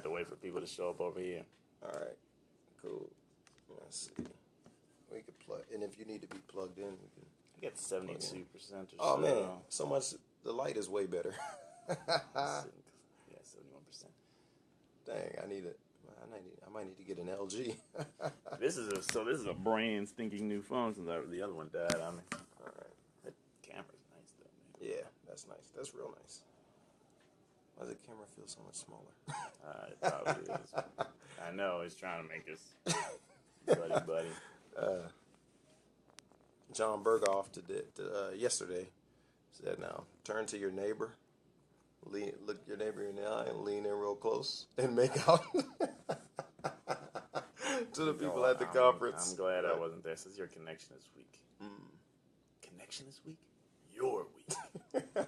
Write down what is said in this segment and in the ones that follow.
to wait for people to show up over here. All right, cool. Let's see. We could plug, and if you need to be plugged in, we can. I get 72% or so. Oh man, so much. The light is way better. Yeah, 71%. Dang, I might need to get an LG. This is a brand stinking new phone since the other one died. I mean, All right. that camera's nice though, man. Yeah, that's nice. That's real nice. Why does the camera feel so much smaller? It probably is. I know he's trying to make us buddy. John Berghoff yesterday said, "Now turn to your neighbor, look your neighbor in the eye, and lean in real close, and make out." To the people at the conference. I'm glad I wasn't there. Since your connection is weak. Connection is weak. You're weak. Since I'm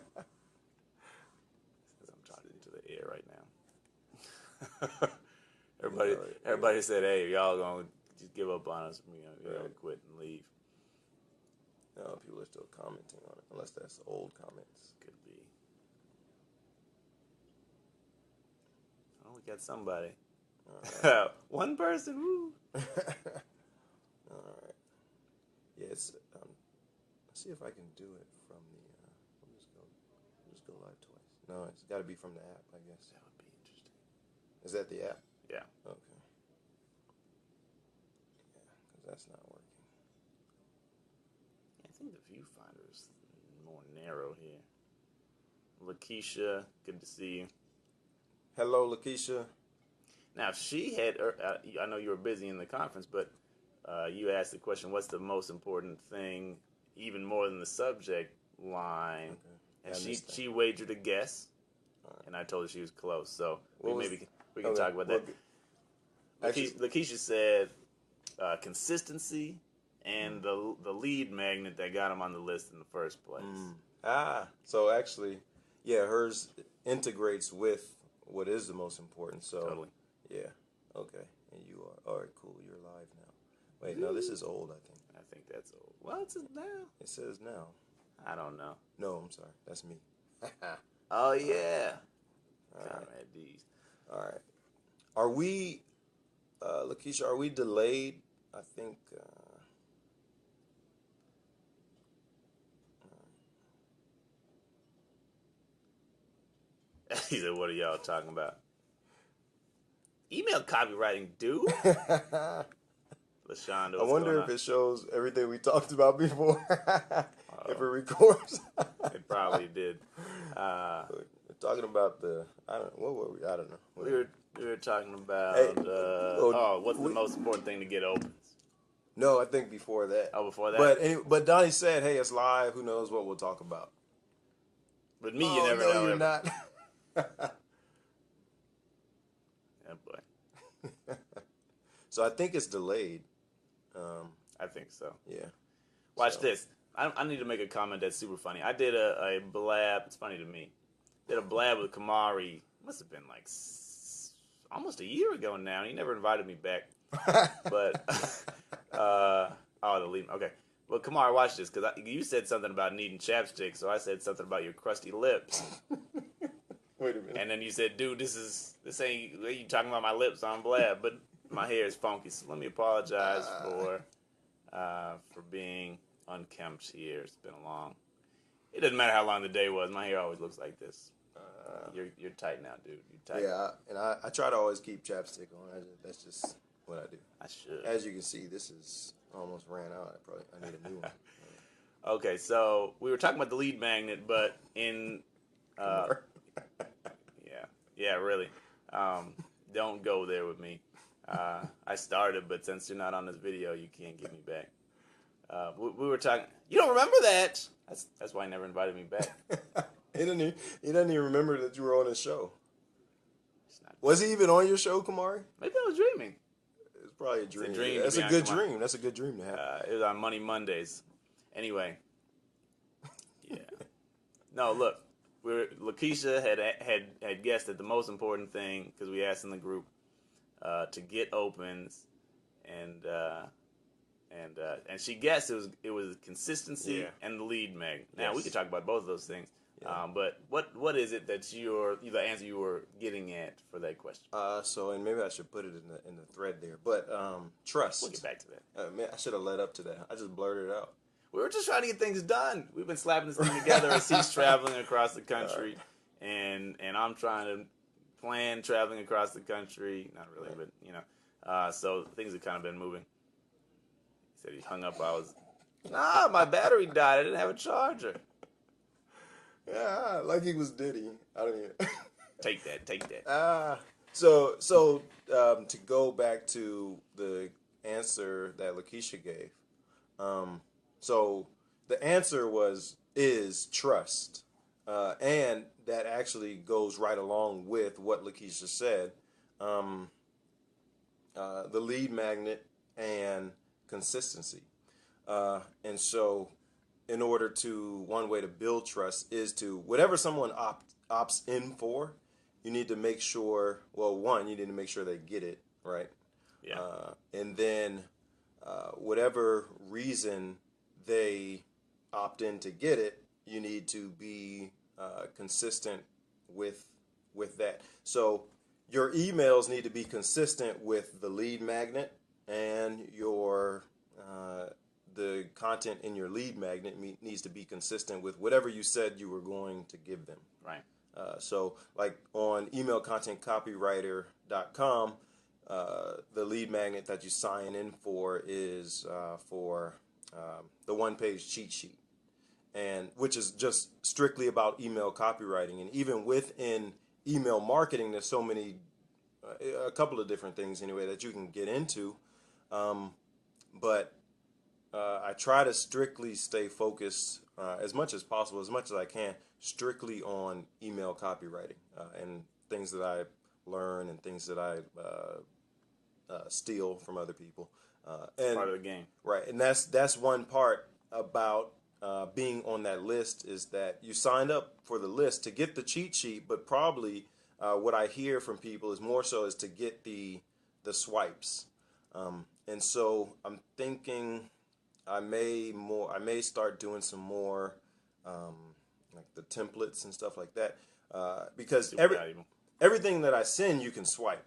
talking to the air right now. Everybody said, "Hey, y'all gonna just give up on us? We're gonna quit and leave." No, people are still commenting on it, unless that's old comments. Could be. Oh, we got somebody. Right. One person. Woo. All right. Yeah, it's. Let's see if I can do it from the. I'll just go live twice. No, it's got to be from the app, I guess. That would be interesting. Is that the app? Yeah. Okay. Yeah, because that's not working. I think the viewfinder is more narrow here. Lakeisha, good to see you. Hello, Lakeisha. Now, she had, I know you were busy in the conference, but you asked the question, what's the most important thing, even more than the subject line? Okay. And she wagered a guess, and I told her she was close. So we can talk about that. Lakeisha said consistency and the lead magnet that got him on the list in the first place. So actually, yeah, hers integrates with what is the most important. So totally. Yeah. Okay. And you are. All right, cool. You're live now. Wait, no, this is old, I think. I think that's old. Well, it's now. It says now. I don't know. No, I'm sorry. That's me. Oh, yeah. Conrad D's. All right. Are we, Lakeisha, are we delayed? I think. He said, what are y'all talking about? Email copywriting, dude. LaShonda, I wonder if it shows everything we talked about before. If it records. It probably did. We're talking about what were we? I don't know. We were talking about, what's the most important thing to get opens? No, I think before that. Oh, before that? But Donnie said, hey, it's live. Who knows what we'll talk about. With me, you never know. No, you're not. Yeah, boy. So I think it's delayed. I think so. Yeah. Watch this. I need to make a comment that's super funny. I did a blab. It's funny to me. Did a blab with Kamari. Must have been like almost a year ago now. He never invited me back. But the lead. Okay. Well, Kamari, watch this because you said something about needing chapstick, so I said something about your crusty lips. Wait a minute. And then you said, dude, this ain't you talking about my lips on blab, but my hair is funky. So let me apologize for being unkempt here. It's been it doesn't matter how long the day was. My hair always looks like this. You're tight now, dude. You're tight. Yeah, and I try to always keep chapstick on. That's just what I do. I should. As you can see, this is almost ran out. I need a new one. Okay, so we were talking about the lead magnet, but in yeah, really. Don't go there with me. I started, but since you're not on this video, you can't get me back. We were talking. You don't remember that? That's why he never invited me back. He doesn't even remember that you were on his show. Was he even on your show, Kamari? Maybe I was dreaming. It's probably a dream. It's a dream. That's a good dream. That's a good dream to have. It was on Money Mondays. Anyway. Yeah. No, look. Lakeisha had guessed that the most important thing, because we asked in the group, to get opens, and she guessed it was consistency and the lead magnet. Now we could talk about both of those things, Yeah. But what is it that the answer you were getting at for that question? So, and maybe I should put it in the thread there, but trust. We'll get back to that. Man, I should have led up to that. I just blurted it out. We were just trying to get things done. We've been slapping this thing together as he's traveling across the country, and I'm trying to plan traveling across the country. Not really, but so things have kind of been moving. He said he hung up. My battery died. I didn't have a charger. Yeah, like he was Diddy. I don't even. Take that. So to go back to the answer that Lakeisha gave, so the answer is trust, and that actually goes right along with what Lakeisha said, the lead magnet and consistency, and so in order to, one way to build trust is to, whatever someone opts in for, you need to make sure, you need to make sure they get it, right? Yeah. And then whatever reason they opt in to get it, you need to be consistent with that. So your emails need to be consistent with the lead magnet, and your the content in your lead magnet needs to be consistent with whatever you said you were going to give them. Right. So like on emailcontentcopywriter.com, the lead magnet that you sign in for is for the one-page cheat sheet, and which is just strictly about email copywriting. And even within email marketing, there's so many, a couple of different things anyway that you can get into. But I try to strictly stay focused as much as possible, as much as I can, strictly on email copywriting and things that I learn and things that I steal from other people. And part of the game, right? And that's one part about being on that list, is that you signed up for the list to get the cheat sheet, but probably what I hear from people is more so is to get the swipes. And so I'm thinking I may start doing some more like the templates and stuff like that, because everything that I send you can swipe.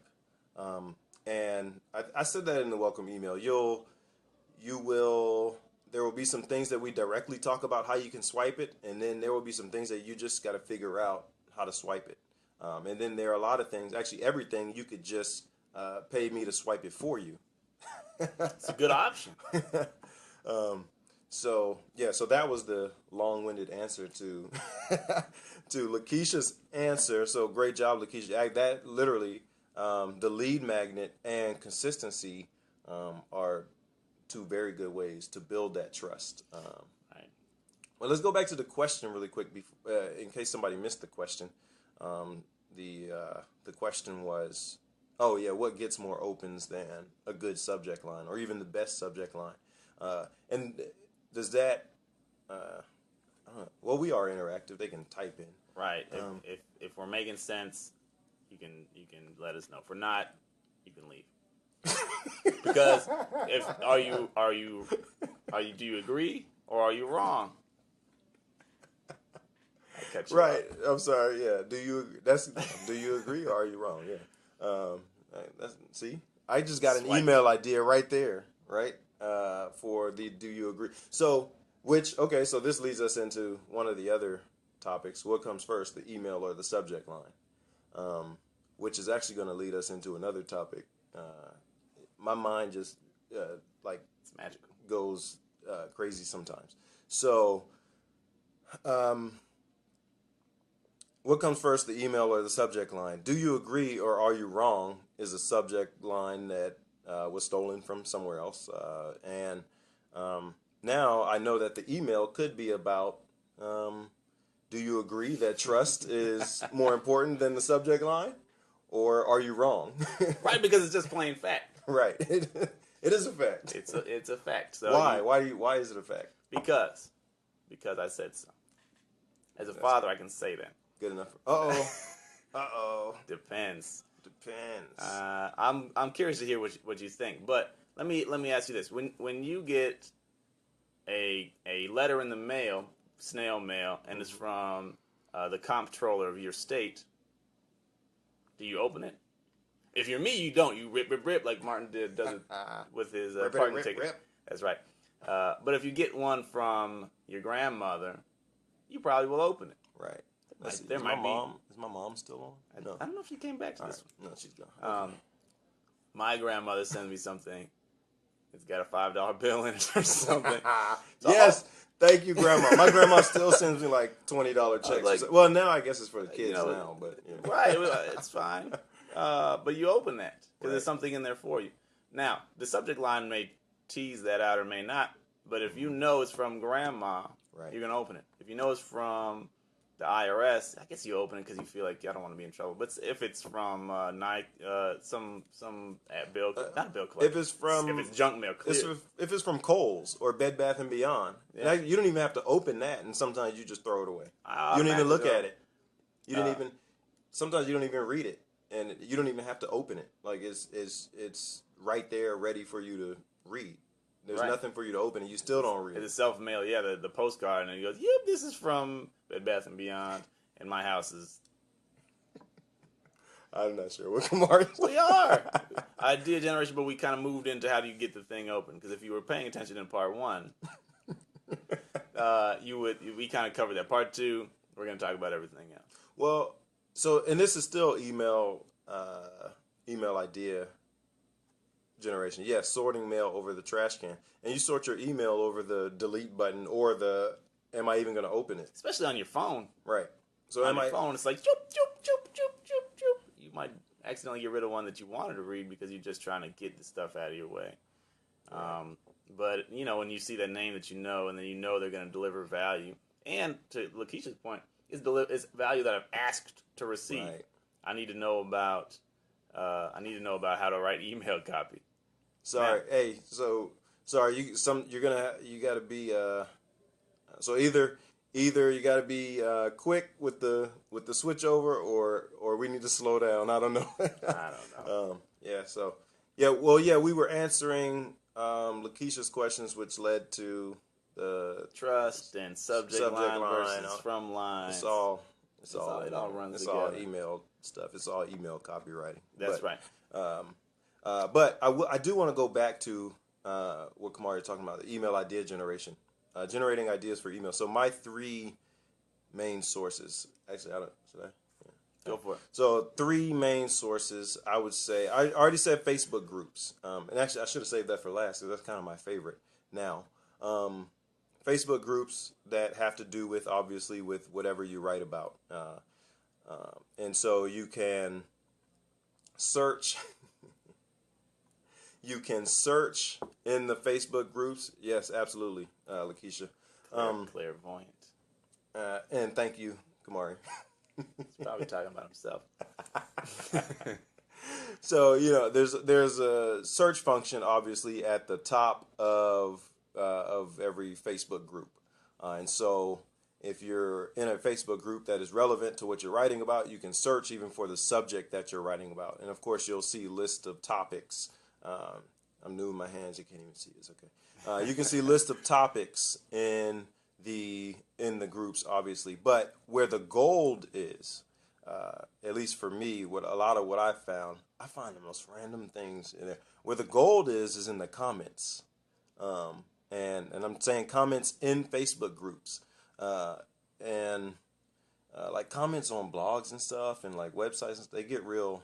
And I said that in the welcome email. There will be some things that we directly talk about how you can swipe it, and then there will be some things that you just got to figure out how to swipe it. And then there are a lot of things, actually everything, you could just pay me to swipe it for you. It's a good option. So that was the long-winded answer to to Lakeisha's answer. So great job, Lakeisha. That literally, the lead magnet and consistency are two very good ways to build that trust. Right. Well, let's go back to the question really quick, in case somebody missed the question. The question was, what gets more opens than a good subject line, or even the best subject line? And does that? We are interactive. They can type in. Right. If we're making sense, you can let us know. If we're not, you can leave. Because do you agree or are you wrong? I cut you right. off. I'm sorry. Yeah. Do you agree or are you wrong? Yeah. See, I just got an email idea right there. Right. For the do you agree? So this leads us into one of the other topics. What comes first, the email or the subject line? Which is actually going to lead us into another topic. My mind just it's magical, goes crazy sometimes. So, what comes first, the email or the subject line? Do you agree or are you wrong is a subject line that was stolen from somewhere else. And now I know that the email could be about, do you agree that trust is more important than the subject line? Or are you wrong? Right, because it's just plain fact. Right. It is a fact. It's a fact. So why? Why is it a fact? Because I said so. As a father, I can say that. Good enough. Uh-oh. Depends. Depends. I'm curious to hear what you think, but let me ask you this: when you get a letter in the mail, snail mail, and it's from the comptroller of your state, do you open it? If you're me, you don't. You rip like Martin does it with his parking ticket. Rip. That's right. But if you get one from your grandmother, you probably will open it. Right. Is my mom still on? I don't know if she came back to this one. No, she's gone. Okay. My grandmother sends me something. It's got a $5 bill in it or something. Yes. Thank you, Grandma. My grandma still sends me like $20 checks. Well, now I guess it's for the kids now, but right, it's fine. But you open that because there's something in there for you. Now, the subject line may tease that out or may not, but if you know it's from Grandma, you're gonna open it. If you know it's from the IRS, I guess you open it because you feel like I don't want to be in trouble. But if it's from some bill, not bill collector. If it's junk mail, if it's from Kohl's or Bed Bath and Beyond, now, you don't even have to open that, and sometimes you just throw it away. You don't even look at it. You didn't even. Sometimes you don't even read it, and you don't even have to open it. Like it's right there, ready for you to read. There's nothing for you to open, and you still don't read it. It's self-mail, the postcard, and he goes, "Yep, this is from Bed Bath and Beyond, and my house is." I'm not sure what Kamari. We are idea generation, but we kind of moved into how do you get the thing open? Because if you were paying attention in part 1, we kind of covered that. Part 2, we're going to talk about everything else. Well, and this is still email idea generation. Yes, sorting mail over the trash can. And you sort your email over the delete button or the am I even going to open it? Especially on your phone. Right. So on your phone, it's like, choop, choop, choop, choop, choop, choop. You might accidentally get rid of one that you wanted to read because you're just trying to get the stuff out of your way. Right. But, when you see that name that and then they're going to deliver value. And to Lakeisha's point, it's value that I've asked to receive. Right. I need to know about how to write email copy. Sorry, hey, sorry. You got to be so either you got to be quick with the switch over, or we need to slow down. I don't know. I don't know. We were answering Lakeisha's questions, which led to the trust and subject line versus from lines. It all runs it's together. all email stuff. It's all email copywriting. That's right. But I do want to go back to what Kamari was talking about, the email idea generation, generating ideas for email. So my 3 main sources, actually, should I? Yeah. Go for it. So 3 main sources, I would say, I already said Facebook groups. And actually, I should have saved that for last because that's kind of my favorite now. Facebook groups that have to do with, obviously, with whatever you write about. And so you can search... You can search in the Facebook groups. Yes, absolutely, Lakeisha. Clairvoyant. And thank you, Kamari. He's probably talking about himself. So there's a search function obviously at the top of every Facebook group, and so if you're in a Facebook group that is relevant to what you're writing about, you can search even for the subject that you're writing about, and of course you'll see a list of topics. I'm new in my hands. You can't even see. It's okay. You can see a list of topics in the groups, obviously. But where the gold is, at least for me, a lot of what I find the most random things in there. Where the gold is in the comments, and I'm saying comments in Facebook groups, and like comments on blogs and stuff, and like websites. They get real.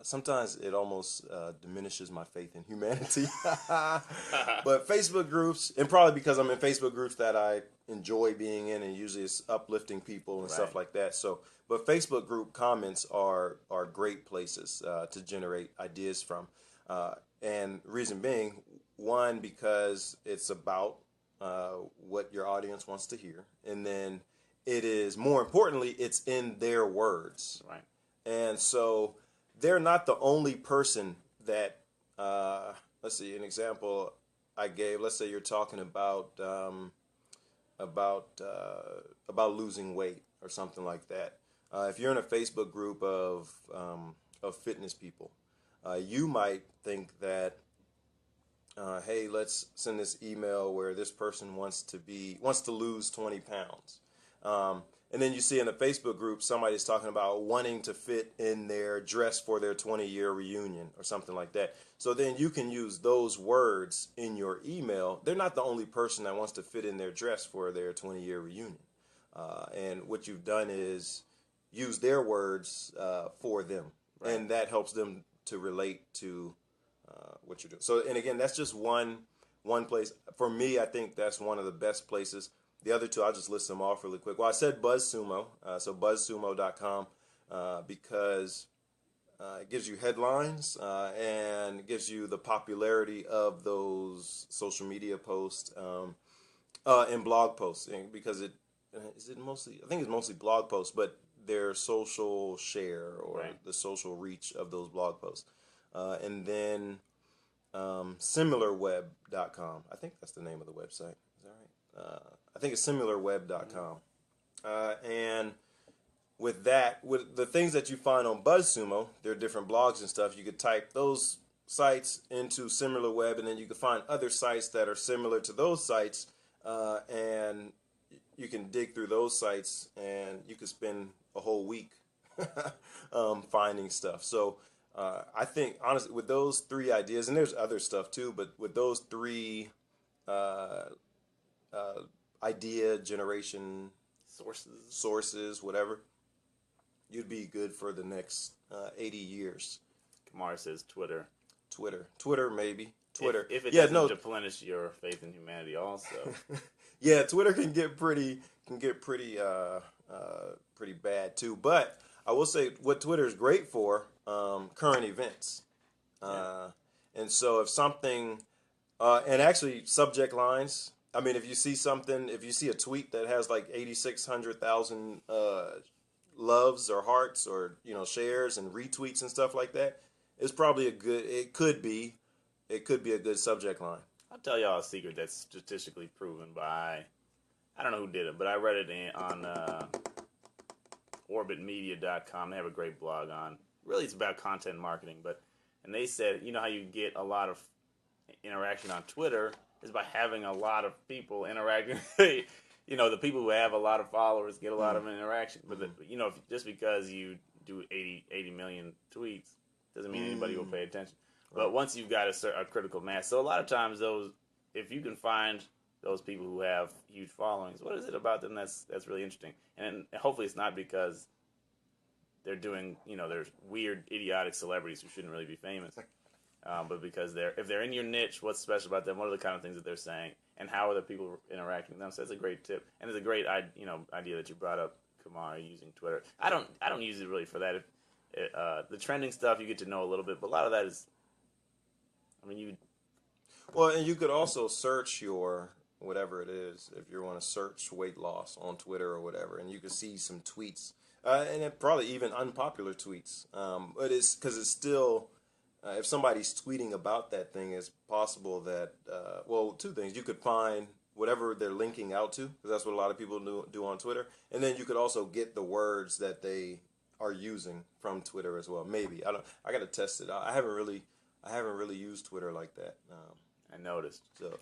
Sometimes it almost diminishes my faith in humanity. But Facebook groups, and probably because I'm in Facebook groups that I enjoy being in, and usually it's uplifting people and stuff like that. So, but Facebook group comments are great places to generate ideas from. And reason being, one, because it's about what your audience wants to hear. And then it is, more importantly, it's in their words. Right. And so... they're not the only person that, let's see, an example I gave, let's say you're talking about losing weight or something like that. If you're in a Facebook group of fitness people, you might think that, hey, let's send this email where this person wants to lose 20 pounds. And then you see in a Facebook group, somebody's talking about wanting to fit in their dress for their 20-year reunion or something like that. So then you can use those words in your email. They're not the only person that wants to fit in their dress for their 20-year reunion. And what you've done is use their words for them. Right. And that helps them to relate to what you're doing. So, and again, that's just one place. For me, I think that's one of the best places. The other two, I'll just list them off really quick. Well, I said BuzzSumo, so buzzsumo.com, because it gives you headlines and it gives you the popularity of those social media posts and blog posts, because I think it's mostly blog posts, but their social share or right. the social reach of those blog posts. And then similarweb.com. I think that's the name of the website. Is that right? I think it's similarweb.com. And with that, with the things that you find on BuzzSumo, there are different blogs and stuff. You could type those sites into SimilarWeb, and then you can find other sites that are similar to those sites, and you can dig through those sites, and you could spend a whole week finding stuff. So I think, honestly, with those three ideas, and there's other stuff too, but with those three idea generation sources, whatever, you'd be good for the next 80 years. Kamar says Twitter, maybe Twitter. If it doesn't deplenish your faith in humanity, also. Yeah, Twitter can get pretty bad too. But I will say what Twitter is great for, current events. And so if something, and actually subject lines. I mean, if you see a tweet that has like 8,600,000 loves or hearts or shares and retweets and stuff like that, it's probably it could be a good subject line. I'll tell y'all a secret that's statistically proven by, I don't know who did it, but I read it on orbitmedia.com. They have a great blog on, really it's about content marketing, and they said, how you get a lot of interaction on Twitter is by having a lot of people interacting. The people who have a lot of followers get a lot of interaction. But, just because you do 80 million tweets doesn't mean anybody will pay attention. Right. But once you've got a critical mass, so a lot of times if you can find those people who have huge followings, what is it about them that's really interesting? And hopefully it's not because they're doing, there's weird, idiotic celebrities who shouldn't really be famous. But because if they're in your niche, what's special about them? What are the kind of things that they're saying, and how are the people interacting with them? So that's a great tip, and it's a great idea that you brought up, Kamar, using Twitter. I don't use it really for that. The trending stuff you get to know a little bit, but a lot of that is, Well, and you could also search your whatever it is if you want to search weight loss on Twitter or whatever, and you can see some tweets, and then probably even unpopular tweets. But it's because it's still. If somebody's tweeting about that thing, it's possible that, two things. You could find whatever they're linking out to, because that's what a lot of people do on Twitter. And then you could also get the words that they are using from Twitter as well. Maybe. I got to test it out. I haven't really used Twitter like that. I noticed. So.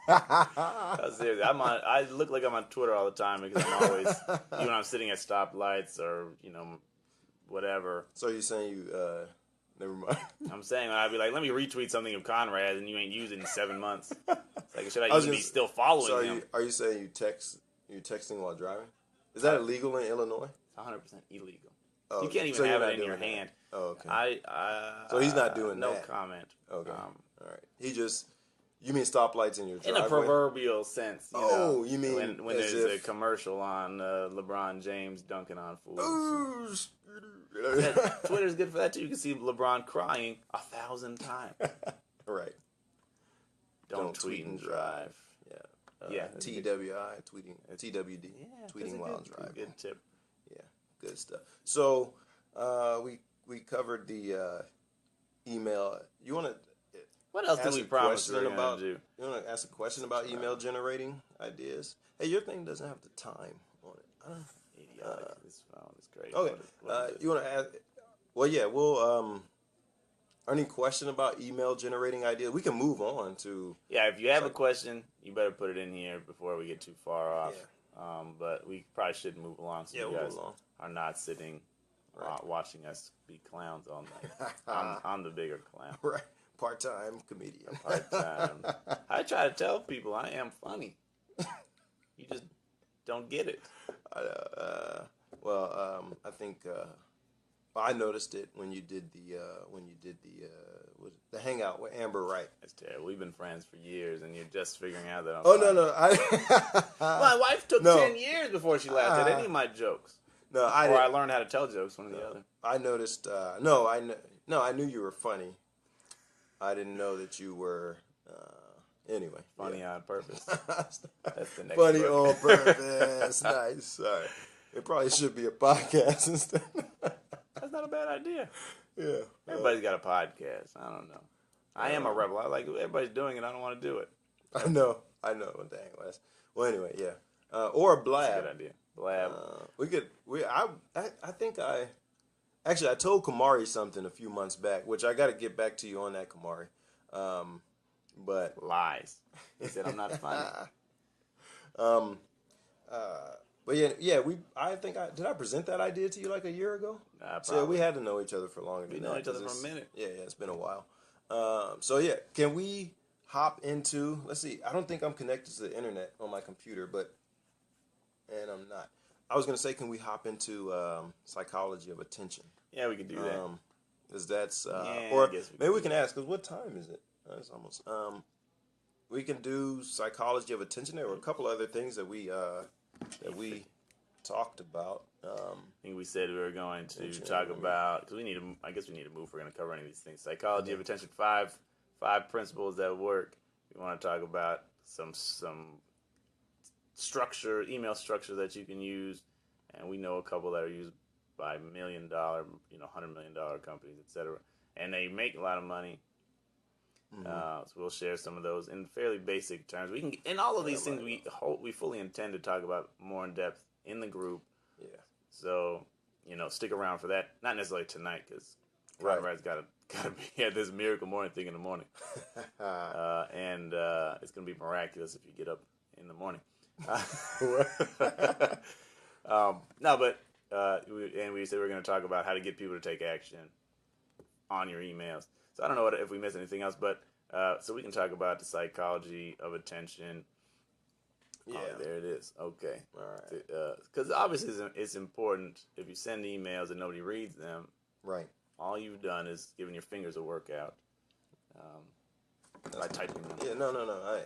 Seriously, I look like I'm on Twitter all the time because I'm always, even when I'm sitting at stoplights or, whatever. So you're saying never mind. I'm saying I'd be like, let me retweet something of Conrad, and you ain't used it in 7 months. It's like, should I even be still following him? Are you saying you're texting while driving? Is that illegal in Illinois? It's 100% illegal. You can't even have it in your hand. Oh, okay. So he's not doing that. No comment. Okay. All right. You mean stoplights in your driveway? In a proverbial sense. You mean when there's a commercial on LeBron James dunking on fools. Twitter's good for that too. You can see LeBron crying 1,000 times. Right. Don't tweet and drive. Yeah. TWI, tweeting. TWD, tweeting while driving. Good tip. Yeah, good stuff. So we covered the email. You want to? What else did we promise we were going to do? You want to ask a question about email generating ideas? Hey, your thing doesn't have the time on it. Idiotic. This phone is great. Okay. You want to ask? Well, yeah. We'll. Any question about email generating ideas? We can move on to. Yeah, if you have a question, you better put it in here before we get too far off. But we probably should move along so you guys are not sitting watching us be clowns all night. I'm the bigger clown. Right. Part-time comedian. Part-time. I try to tell people I am funny. You just don't get it. I think I noticed it when you did the hangout with Amber Wright. That's terrible. We've been friends for years, and you're just figuring out that I'm funny. No. My wife took 10 years before she laughed at any of my jokes. No, I learned how to tell jokes, one or the other. I noticed. I knew you were funny. I didn't know that you were. Anyway, funny on purpose. That's the next funny book. on purpose. Nice. Sorry. It probably should be a podcast instead. That's not a bad idea. Yeah. Everybody's got a podcast. I don't know. I am a rebel. I like everybody's doing it. I don't want to do it. I know. Dang. Well, anyway, yeah. Or a blab. That's a good idea. Blab. I told Kamari something a few months back, which I got to get back to you on that, Kamari. But lies. He said I'm not funny. But yeah. Did I present that idea to you like a year ago? So we had to know each other for longer. We know each other for a minute. Yeah, it's been a while. So yeah, can we hop into? Let's see. I don't think I'm connected to the internet on my computer, and I'm not. I was gonna say, can we hop into psychology of attention? Yeah, we could do that. Because that's or maybe we can ask. Because what time is it? It's almost. We can do psychology of attention. There were a couple other things that we talked about. I think we said we were going to talk about, because I guess we need to move if we're going to cover any of these things. Psychology of attention, five principles that work. We want to talk about some structure, email structure that you can use, and we know a couple that are used by $1 million, $100 million companies, etc. And they make a lot of money. So we'll share some of those in fairly basic terms. We can, and all of these things we fully intend to talk about more in depth in the group. Yeah. So stick around for that. Not necessarily tonight, because Conrad's got to be at this miracle morning thing in the morning, and it's gonna be miraculous if you get up in the morning. We said we're gonna talk about how to get people to take action on your emails. So I don't know if we missed anything else, but so we can talk about the psychology of attention. Yeah, there it is. Okay, all right. Because obviously it's important if you send emails and nobody reads them. Right. All you've done is given your fingers a workout by typing them. Yeah, no.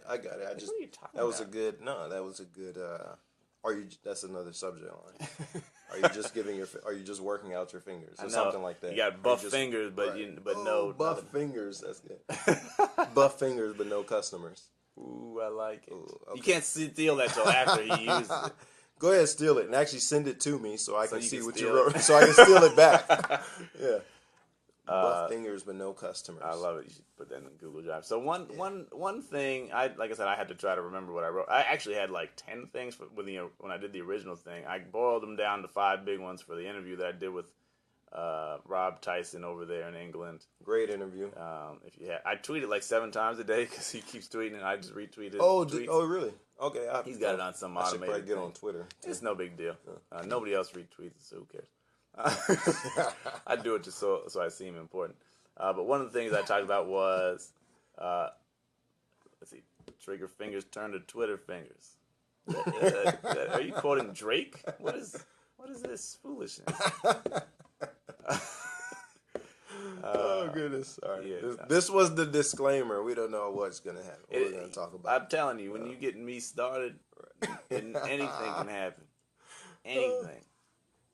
I got it. What are you talking about? That was a good. That was a good. That's another subject line. Are you just working out your fingers or something like that? You got buff fingers, but no buff fingers. That's good. Buff fingers, but no customers. Ooh, I like it. Ooh, okay. You can't steal that till after he uses it. Go ahead, steal it, and actually send it to me so I can see what you wrote, so I can steal it back. Yeah. Buff fingers, but no customers. I love it. You should put that in Google Drive. So one thing, like I said, I had to try to remember what I wrote. I actually had like 10 things when I did the original thing. I boiled them down to 5 big ones for the interview that I did with Rob Tyson over there in England. Great interview. I tweet it like 7 times a day because he keeps tweeting, and I just retweet it. Oh, really? Okay. He's got it on some automated. I should probably get on Twitter. It's no big deal. Nobody else retweets it, so who cares? I do it just so I seem important. But one of the things I talked about was, let's see, trigger fingers turn to Twitter fingers. Are you quoting Drake? What is this foolishness? Oh goodness! All right. Yeah, this was the disclaimer. We don't know what's gonna happen. What we're gonna talk about. I'm telling you, when you get me started, anything can happen. Anything.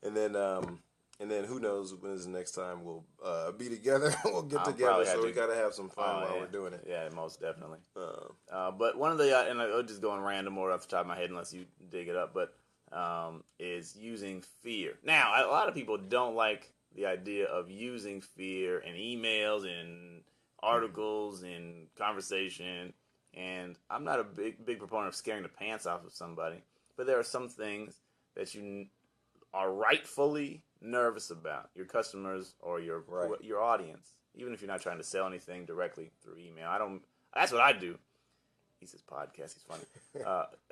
And then who knows when is the next time we'll be together. We'll get together. So we gotta have some fun while we're doing it. Yeah, most definitely. But one of the and I'll just go in random order off the top of my head unless you dig it up. But is using fear. Now, a lot of people don't like the idea of using fear in emails and articles and conversation. And I'm not a big proponent of scaring the pants off of somebody. But there are some things that you are rightfully nervous about, your customers or your audience, even if you're not trying to sell anything directly through email. That's what I do. he says podcast. He's funny.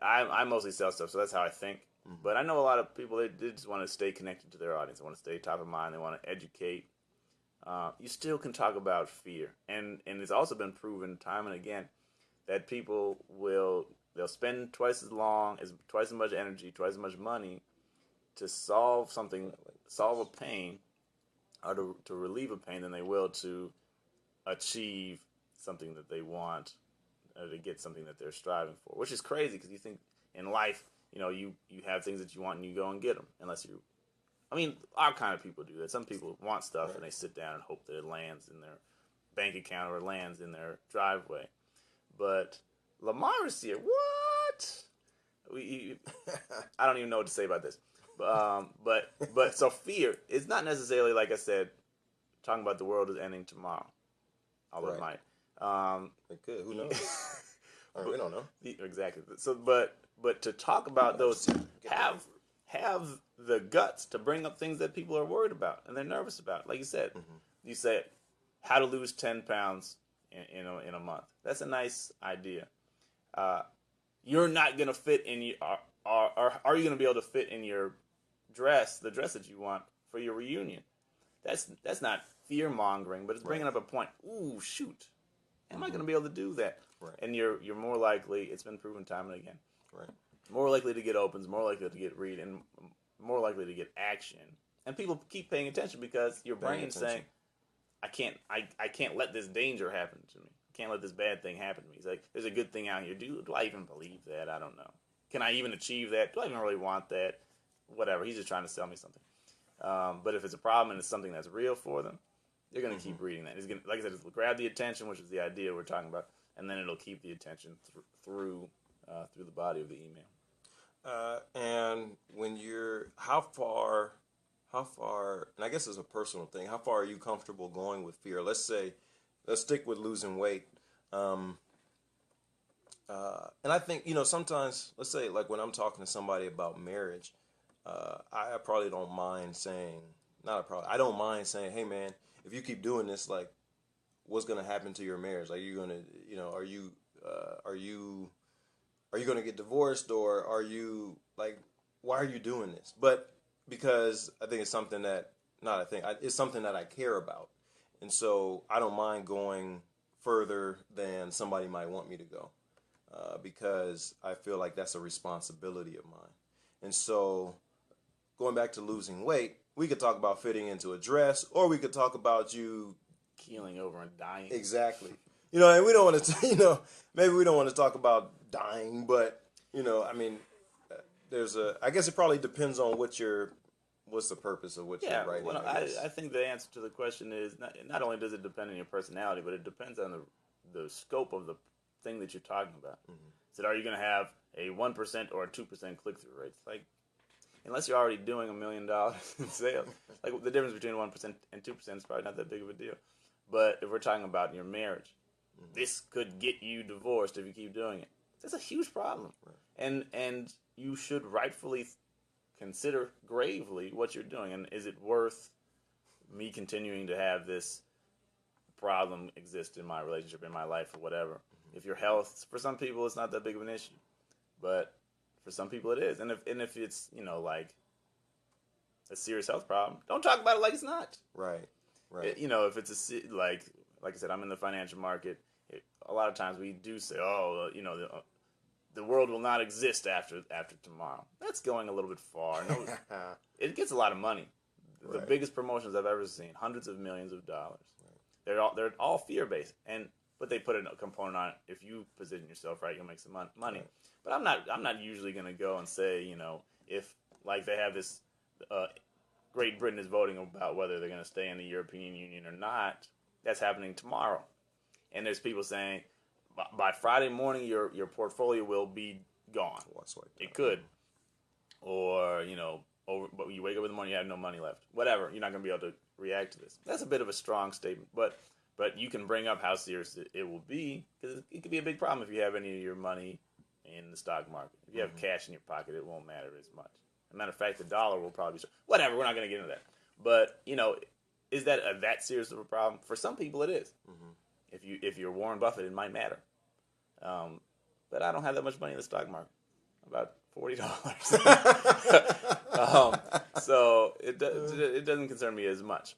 I mostly sell stuff, so that's how I think. But I know a lot of people, they just want to stay connected to their audience. They want to stay top of mind. They want to educate. You still can talk about fear. And it's also been proven time and again that people they'll spend twice as much energy, twice as much money to solve a pain, or to relieve a pain, than they will to achieve something that they want, or to get something that they're striving for, which is crazy because you think in life, you have things that you want and you go and get them. Our kind of people do that. Some people want stuff and they sit down and hope that it lands in their bank account or lands in their driveway. But Lamar is here. What? I don't even know what to say about this. But so fear is not necessarily, like I said, talking about the world is ending tomorrow. Although it might. It could. Who knows? We don't know. Exactly. So, but to talk about those, have the guts to bring up things that people are worried about and they're nervous about. Like you said, you say how to lose 10 pounds in a month. That's a nice idea. You're not gonna fit in your. Are you gonna be able to fit in your dress, the dress that you want for your reunion? That's not fear mongering, but it's bringing up a point. Ooh, shoot. Am I going to be able to do that? Right. And you're more likely, it's been proven time and again, right, more likely to get opens, more likely to get read, and more likely to get action. And people keep paying attention because your brain's saying, I can't let this danger happen to me. I can't let this bad thing happen to me. It's like, there's a good thing out here. Do I even believe that? I don't know. Can I even achieve that? Do I even really want that? Whatever. He's just trying to sell me something. But if it's a problem and it's something that's real for them, they're going to keep reading that. It's gonna, like I said, it'll grab the attention, which is the idea we're talking about, and then it'll keep the attention through the body of the email. And when how far, and I guess it's a personal thing, how far are you comfortable going with fear? Let's stick with losing weight. And I think, sometimes, let's say, like when I'm talking to somebody about marriage, I probably don't mind saying, I don't mind saying, hey man, if you keep doing this, like, what's going to happen to your marriage? Like, you're going to, are you going to get divorced, or are you, like, why are you doing this? But because I think it's something that, it's something that I care about. And so I don't mind going further than somebody might want me to go, because I feel like that's a responsibility of mine. And so going back to losing weight, we could talk about fitting into a dress, or we could talk about you keeling over and dying. Exactly. And we don't want to, maybe we don't want to talk about dying, but, I guess it probably depends on what's the purpose of what you're writing. Well, I think the answer to the question is not only does it depend on your personality, but it depends on the scope of the thing that you're talking about. So are you going to have a 1% or a 2% click-through rate? It's like, unless you're already doing $1 million in sales, like the difference between 1% and 2% is probably not that big of a deal. But if we're talking about your marriage, this could get you divorced if you keep doing it. That's a huge problem. Right. And you should rightfully consider gravely what you're doing. And is it worth me continuing to have this problem exist in my relationship, in my life, or whatever? If your health, for some people, it's not that big of an issue. But for some people it is. And if it's, like a serious health problem, don't talk about it like it's not. Right. If it's like I said, I'm in the financial market. A lot of times we do say, the world will not exist after tomorrow. That's going a little bit far. No, it gets a lot of money. The biggest promotions I've ever seen, hundreds of millions of dollars. Right. They're all fear based, but they put a component on it. If you position yourself right, you'll make some money. Right. But I'm not usually going to go and say, if like they have this, Great Britain is voting about whether they're going to stay in the European Union or not. That's happening tomorrow, and there's people saying by Friday morning your portfolio will be gone. It could, or but you wake up in the morning, you have no money left. Whatever, you're not going to be able to react to this. That's a bit of a strong statement, but you can bring up how serious it will be, because it could be a big problem if you have any of your money in the stock market. If you have cash in your pocket, it won't matter as much. As a matter of fact, the dollar will probably... Whatever, we're not going to get into that. But, is that that serious of a problem? For some people, it is. If you're Warren Buffett, it might matter. but I don't have that much money in the stock market. About $40. So it doesn't concern me as much.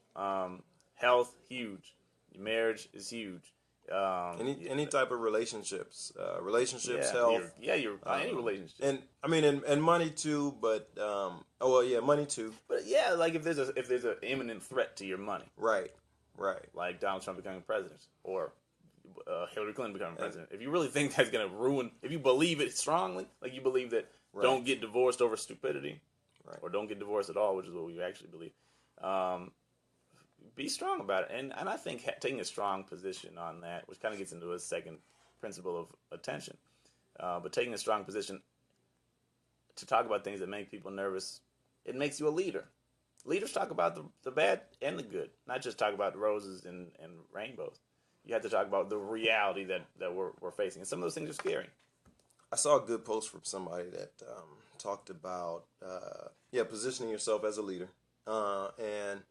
Health, huge. Marriage is huge. Any type of relationships, Yeah, health, any relationship, and I mean, and money too. But money too. but yeah, like if there's an imminent threat to your money, Right. like Donald Trump becoming president or Hillary Clinton becoming president, if you really think that's going to ruin, if you believe it strongly, like you believe that don't get divorced over stupidity, or don't get divorced at all, which is what we actually believe, be strong about it. And I think taking a strong position on that, which kind of gets into a second principle of attention, but taking a strong position to talk about things that make people nervous, it makes you a leader. Leaders talk about the bad and the good, not just talk about roses and rainbows. You have to talk about the reality that we're facing. And some of those things are scary. I saw a good post from somebody that talked about positioning yourself as a leader, and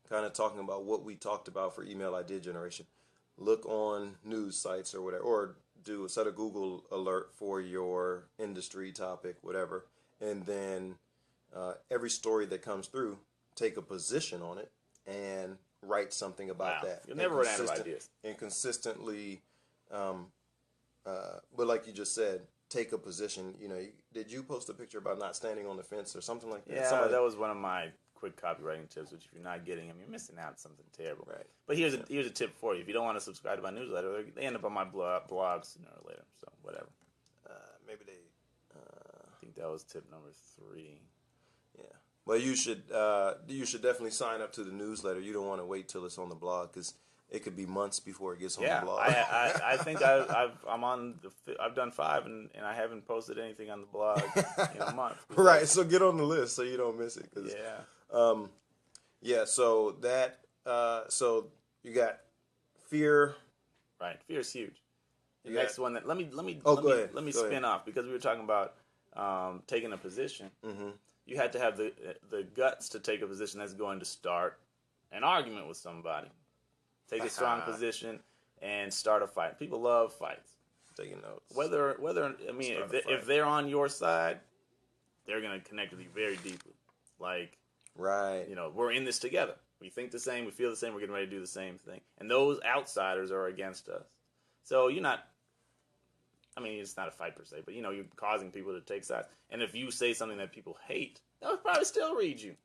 kind of talking about what we talked about for email idea generation. Look on news sites or whatever, or set a Google alert for your industry topic, whatever, and then every story that comes through, take a position on it and write something about that. You'll never run out of ideas. And consistently, but like you just said, take a position. Did you post a picture about not standing on the fence or something like that? Yeah, that was one of my quick copywriting tips, which if you're not getting them, you're missing out on something terrible. Right. But here's a tip for you. If you don't want to subscribe to my newsletter, they end up on my blog sooner or later. So whatever. Maybe they. I think that was tip number 3. Yeah. Well, you should definitely sign up to the newsletter. You don't want to wait till it's on the blog because it could be months before it gets on the blog. I think I've done 5 and I haven't posted anything on the blog in a month. Right. So get on the list so you don't miss it. Yeah. So that so you got fear. Right. Fear is huge. The next one that let me spin off, because we were talking about taking a position. Mm-hmm. You had to have the guts to take a position that's going to start an argument with somebody. Take a strong position and start a fight. People love fights. Taking notes. If they're on your side, they're going to connect with you very deeply. Like, right. We're in this together. We think the same. We feel the same. We're getting ready to do the same thing. And those outsiders are against us. So you're not. It's not a fight per se, but you're causing people to take sides. And if you say something that people hate, they'll probably still read you.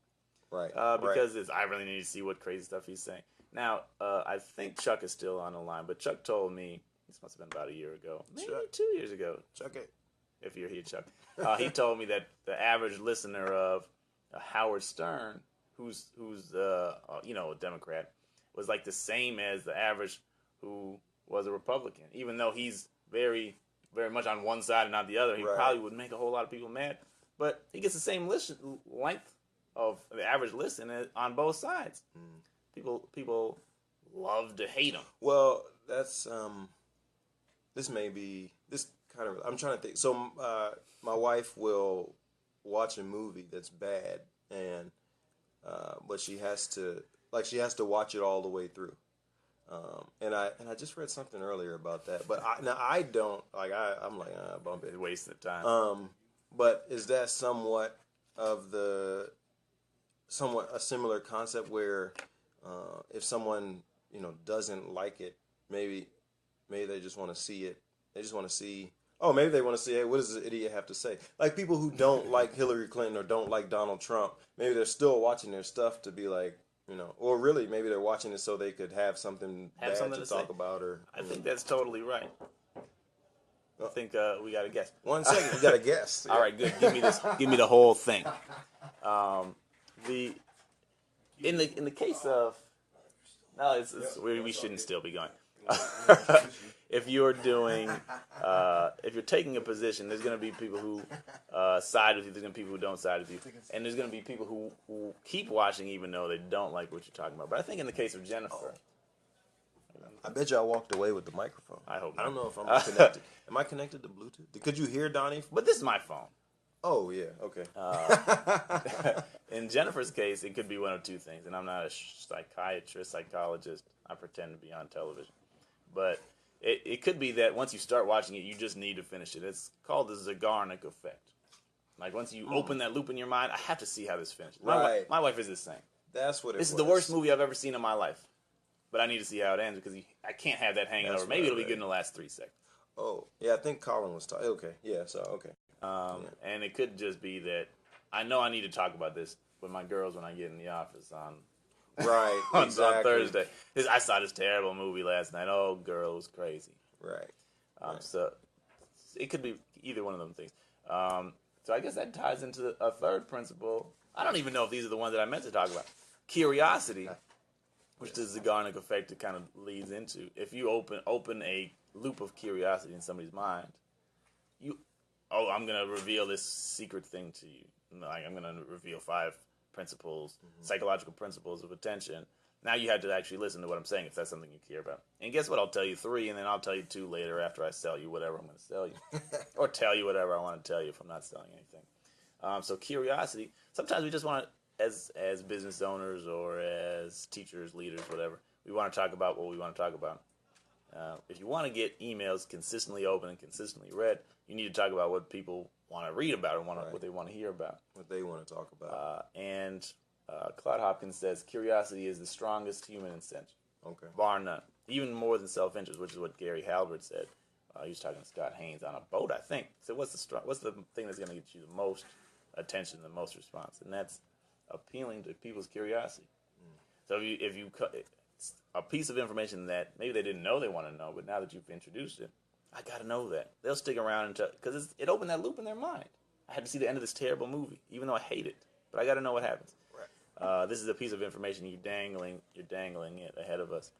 Right. Because I really need to see what crazy stuff he's saying. Now, I think Chuck is still on the line, but Chuck told me, this must have been about a year ago, maybe 2 years ago. Chuck it. If you're here, Chuck. He told me that the average listener of Howard Stern, who's a Democrat, was like the same as the average who was a Republican. Even though he's very, very much on one side and not the other, he probably would make a whole lot of people mad. But he gets the same length of the average listen on both sides. People love to hate him. Well, that's this kind of. I'm trying to think. So my wife will watch a movie that's bad, and but she has to watch it all the way through. And I just read something earlier about that, but I don't like. I'm like bump it, wasting time. But is that somewhat a similar concept where if someone doesn't like it, maybe they just want to see it. They just want to see. Oh, maybe they want to see, hey, what does this idiot have to say? Like people who don't like Hillary Clinton or don't like Donald Trump, maybe they're still watching their stuff to be like, or really maybe they're watching it so they could have something bad to talk about. Or I think that's totally right. I think we got a guest. 1 second, we got a guest. All right, good. Give me this. Give me the whole thing. In the case of we shouldn't still be going. If you're taking a position, there's going to be people who side with you. There's going to be people who don't side with you, and there's going to be people who keep watching even though they don't like what you're talking about. But I think in the case of Jennifer, I bet you I walked away with the microphone. I hope. I don't know if I'm connected. Am I connected to Bluetooth? Could you hear Donnie? But this is my phone. Oh yeah, okay. In Jennifer's case, it could be one of two things, and I'm not a psychologist. I pretend to be on television, but it could be that once you start watching it, you just need to finish it. It's called the Zeigarnik effect. Like once you open that loop in your mind, I have to see how this finishes. My wife is the same. That's what it was. This is the worst movie I've ever seen in my life. But I need to see how it ends because I can't have that hanging over. Maybe it'll be good in the last 3 seconds. Oh, yeah, I think Colin was talking. Okay, yeah, so, okay. And it could just be that I know I need to talk about this with my girls when I get in the office on exactly. on Thursday. I saw this terrible movie last night. Oh, girl, it was crazy. Right. So it could be either one of them things. So I guess that ties into a third principle. I don't even know if these are the ones that I meant to talk about. Curiosity, which the Zeigarnik effect kind of leads into. If you open a loop of curiosity in somebody's mind, I'm going to reveal this secret thing to you. Like, I'm going to reveal 5 principles, psychological principles of attention. Now you have to actually listen to what I'm saying if that's something you care about. And guess what? I'll tell you 3, and then I'll tell you 2 later after I sell you whatever I'm going to sell you. Or tell you whatever I want to tell you if I'm not selling anything. So curiosity, sometimes we just want to, as business owners or as teachers, leaders, whatever, we want to talk about what we want to talk about. If you want to get emails consistently open and consistently read, you need to talk about what people want to read about and what they want to hear about. What they want to talk about. And Claude Hopkins says curiosity is the strongest human incentive, bar none. Even more than self-interest, which is what Gary Halbert said. He was talking to Scott Haynes on a boat, I think. So what's the thing that's going to get you the most attention, the most response? And that's appealing to people's curiosity. So if you a piece of information that maybe they didn't know they want to know, but now that you've introduced it, I got to know that. They'll stick around because it opened that loop in their mind. I had to see the end of this terrible movie, even though I hate it, but I got to know what happens. Right. This is a piece of information you're dangling it ahead of us,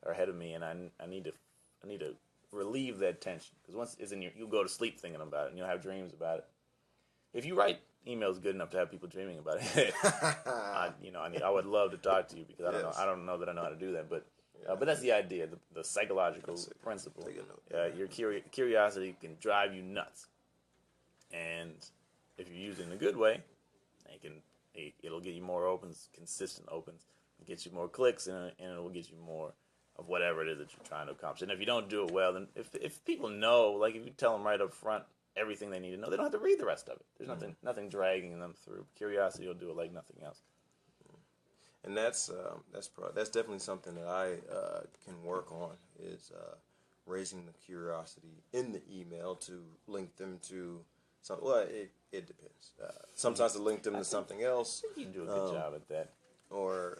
or ahead of me, and I need to relieve that tension because once it's in you'll go to sleep thinking about it, and you'll have dreams about it. If you write emails good enough to have people dreaming about it, I would love to talk to you because I don't know that I know how to do that, but that's the idea, the psychological principle. Your curiosity can drive you nuts, and if you use it in a good way, it'll get you more opens, consistent opens, get you more clicks, and it'll get you more of whatever it is that you're trying to accomplish. And if you don't do it well, then if people know, like if you tell them right up front everything they need to know, they don't have to read the rest of it. There's nothing dragging them through. Curiosity will do it like nothing else. And that's definitely something that I can work on is raising the curiosity in the email to link them to something. Well, it depends. Sometimes to link them to something else. I think you do a good job at that. Or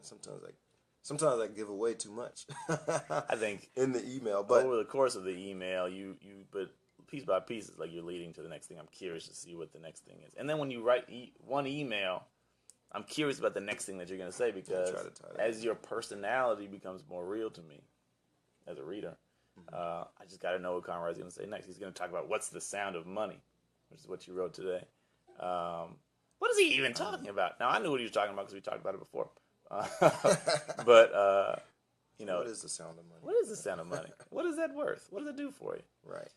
sometimes I give away too much. I think in the email, but over the course of the email, but piece by piece, it's like you're leading to the next thing. I'm curious to see what the next thing is, and then when you write one email, I'm curious about the next thing that you're going to say because as your personality becomes more real to me as a reader, I just got to know what Conrad's going to say next. He's going to talk about what's the sound of money, which is what you wrote today. What is he even talking about? Now, I knew what he was talking about because we talked about it before. But, what is the sound of money? What is the sound of money? What is that worth? What does it do for you? Right.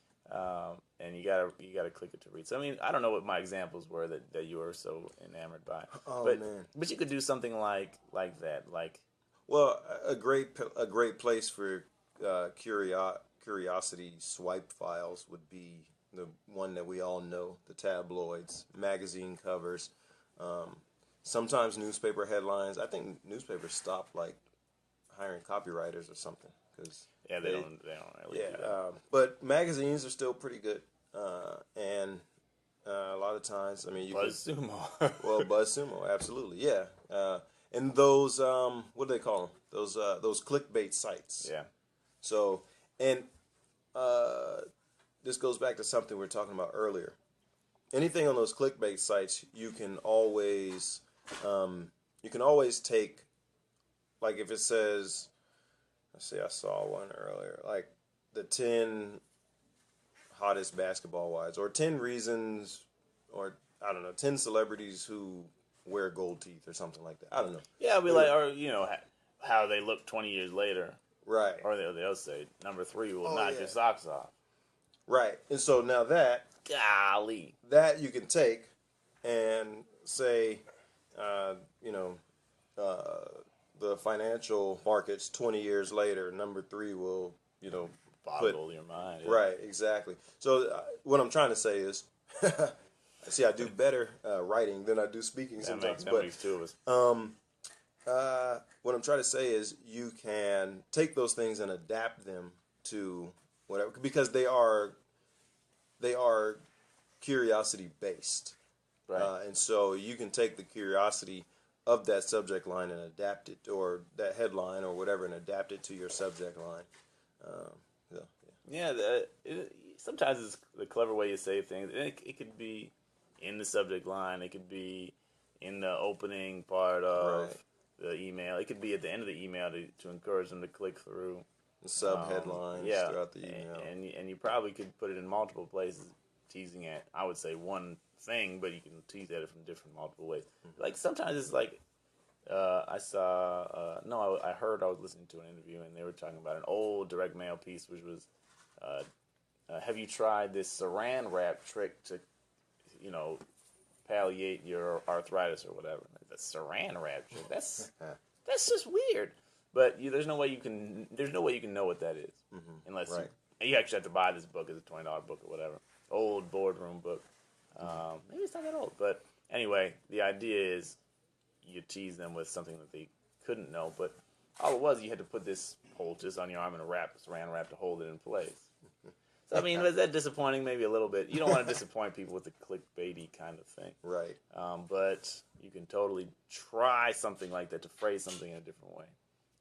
And you gotta click it to read. So I mean, I don't know what my examples were that you were so enamored by. But you could do something like that. Like, well, a great place for curiosity swipe files would be the one that we all know, the tabloids, magazine covers, sometimes newspaper headlines. I think newspapers stopped like hiring copywriters or something because they don't really do that. But magazines are still pretty good, and a lot of times, I mean, BuzzSumo. Well, BuzzSumo, absolutely, yeah. And those, what do they call them? Those clickbait sites. Yeah. So, and this goes back to something we were talking about earlier. Anything on those clickbait sites, you can always take, like if it says, let's see, I saw one earlier, like the 10 hottest basketball wives, or 10 reasons, or I don't know, 10 celebrities who wear gold teeth or something like that. I don't know. Yeah, it'll be like, or how they look 20 years later. Right. Or they'll say number 3 will knock your socks off. Right. And so now that you can take and say, the financial markets 20 years later, number 3 will boggle your mind. Yeah. Right, exactly. So what I'm trying to say is, see, I do better writing than I do speaking sometimes. That makes two of us. What I'm trying to say is you can take those things and adapt them to whatever, because they are curiosity based. Right. And so you can take the curiosity of that subject line and adapt it, or that headline or whatever, and adapt it to your subject line. Sometimes it's the clever way you say things. It could be in the subject line. It could be in the opening part of the email. It could be at the end of the email to encourage them to click through. The sub-headlines throughout the email. And you probably could put it in multiple places, teasing at, I would say, one thing, but you can tease at it from different multiple ways. Mm-hmm. Like sometimes it's like, I heard, I was listening to an interview and they were talking about an old direct mail piece, which was, have you tried this saran wrap trick to, palliate your arthritis or whatever? The saran wrap trick. That's just weird. But there's no way you can know what that is, unless you actually have to buy this book. It's a $20 book or whatever. Old boardroom book. Maybe it's not that old, but anyway, the idea is you tease them with something that they couldn't know, but all it was, you had to put this poultice on your arm and a saran wrap to hold it in place. So, I mean, was that disappointing? Maybe a little bit. You don't want to disappoint people with the clickbaity kind of thing. Right. But you can totally try something like that to phrase something in a different way.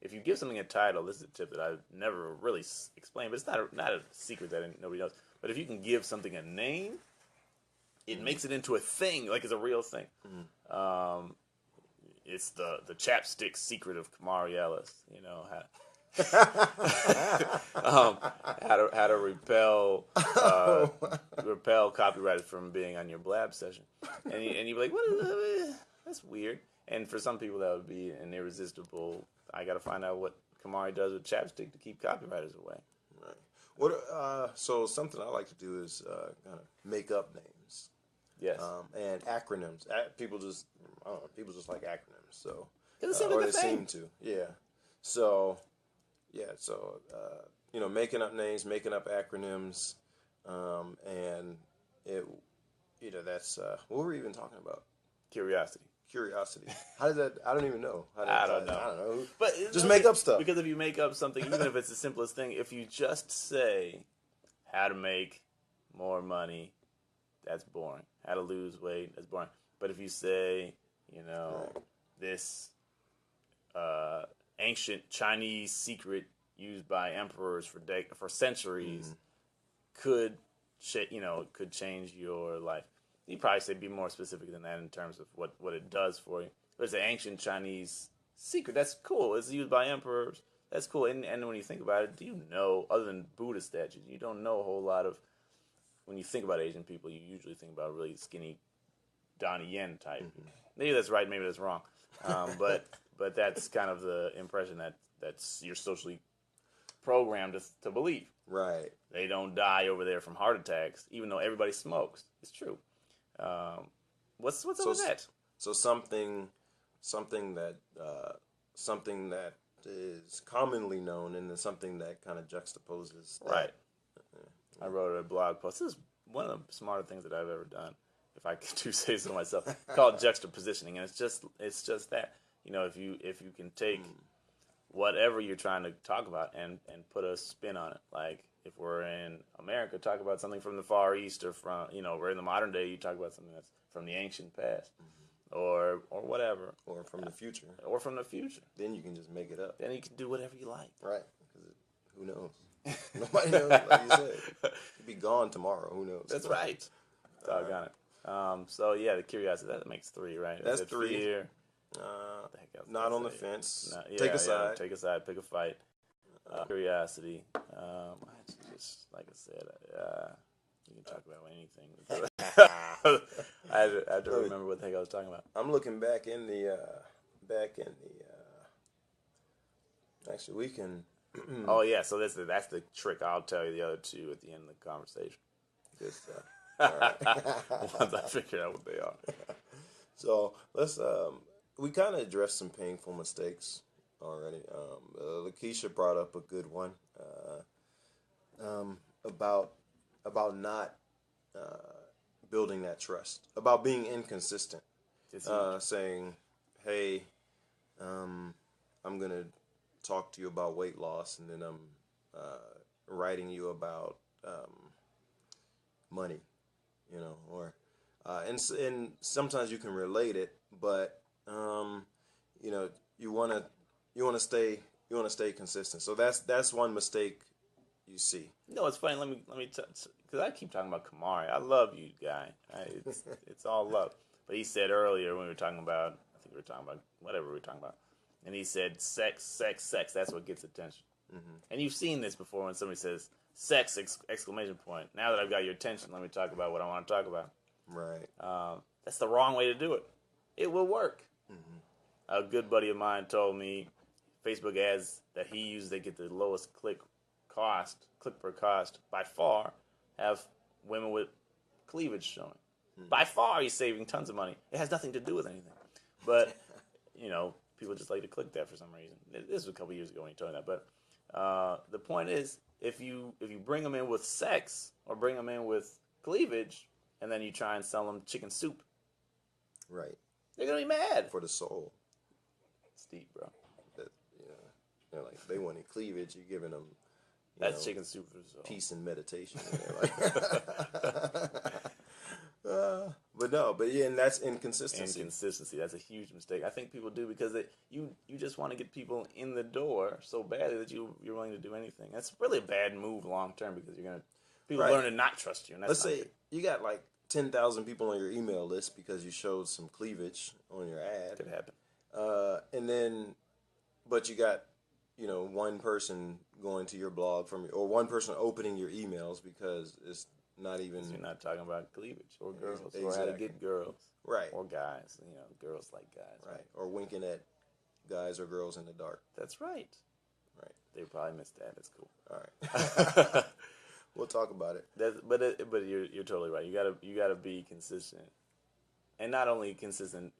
If you give something a title, this is a tip that I've never really explained, but it's not a secret that nobody knows. But if you can give something a name, it makes it into a thing, like it's a real thing. Mm-hmm. It's the chapstick secret of Kamari Ellis. How to repel copywriters from being on your blab session, and you'd be like, what is that? That's weird. And for some people, that would be an irresistible. I got to find out what Kamari does with chapstick to keep copywriters away. Right. So something I like to do is kind of make up names. Yes. And acronyms. People just like acronyms. So or they seem to. Yeah. So. Yeah, so, making up names, making up acronyms, and that's, what were we even talking about? Curiosity. How does that, I don't even know. I don't know. But just make up stuff. Because if you make up something, even if it's the simplest thing, if you just say how to make more money, that's boring. How to lose weight, that's boring. But if you say, this ancient Chinese secret used by emperors for centuries could change your life. You probably say be more specific than that in terms of what it does for you. But it's an ancient Chinese secret. That's cool. It's used by emperors. That's cool. And when you think about it, other than Buddha statues, you don't know a whole lot of. When you think about Asian people, you usually think about really skinny Donnie Yen type. Mm-hmm. Maybe that's right. Maybe that's wrong. But that's kind of the impression that's you're socially programmed to believe. Right. They don't die over there from heart attacks, even though everybody smokes. It's true. What's up with that? So something that is commonly known, and then something that kind of juxtaposes that. Right. I wrote a blog post. This is one of the smarter things that I've ever done, if I do say so myself, called Juxtapositioning, and it's just that. If you can take whatever you're trying to talk about and put a spin on it, like if we're in America, talk about something from the Far East, or from we're in the modern day, you talk about something that's from the ancient past, or whatever, or from the future, Then you can just make it up. Then you can do whatever you like. Right? Because who knows? Nobody knows. Like you said, you'll be gone tomorrow. Who knows? That's right. Doggone it. So yeah, the curiosity, that makes 3, right? That's 3. Fear. Not on the fence. Take a side. Take a side. Pick a fight. Curiosity. Just like I said, you can talk about anything. I had to remember what the heck I was talking about. I'm looking back in the. Actually, we can. Oh yeah, so that's the trick. I'll tell you the other 2 at the end of the conversation. Good stuff. All right. Once I figure out what they are. So let's. We kind of addressed some painful mistakes already. Lakeisha brought up a good one. about not building that trust, about being inconsistent, saying, "Hey, I'm gonna talk to you about weight loss, and then I'm writing you about money," or and sometimes you can relate it, but you want to stay consistent. So that's one mistake you see. No, it's funny. Let me because I keep talking about Kamari. I love you, guy. It's all love. But he said earlier when we were talking about, I think we were talking about whatever we were talking about, and he said sex, sex, sex. That's what gets attention. Mm-hmm. And you've seen this before when somebody says sex exclamation point. Now that I've got your attention, let me talk about what I want to talk about. Right. That's the wrong way to do it. It will work. Mm-hmm. A good buddy of mine told me Facebook ads that he uses, they get the lowest click per cost by far, have women with cleavage showing. Mm-hmm. By far, he's saving tons of money. It has nothing to do with anything. But, people just like to click that for some reason. This was a couple years ago when he told me that. But the point is, if you bring them in with sex or bring them in with cleavage, and then you try and sell them chicken soup, right? They're gonna be mad. For the soul. It's deep, bro. Like they wanted cleavage. You're giving them. That's chicken soup for the soul. Peace and meditation. And that's inconsistency. Inconsistency. That's a huge mistake. I think people do because you just want to get people in the door so badly that you're willing to do anything. That's really a bad move long term because people learn to not trust you. And Let's say you got like 10,000 people on your email list because you showed some cleavage on your ad. Could happen. But you got one person going to your blog or one person opening your emails because it's not even. You're not talking about cleavage or girls or how to get girls, right? Or guys. Girls like guys, right? Or winking at guys or girls in the dark. That's right. Right. They probably missed that. That's cool. All right. We'll talk about it. But you're totally right. You gotta be consistent, and not only consistent.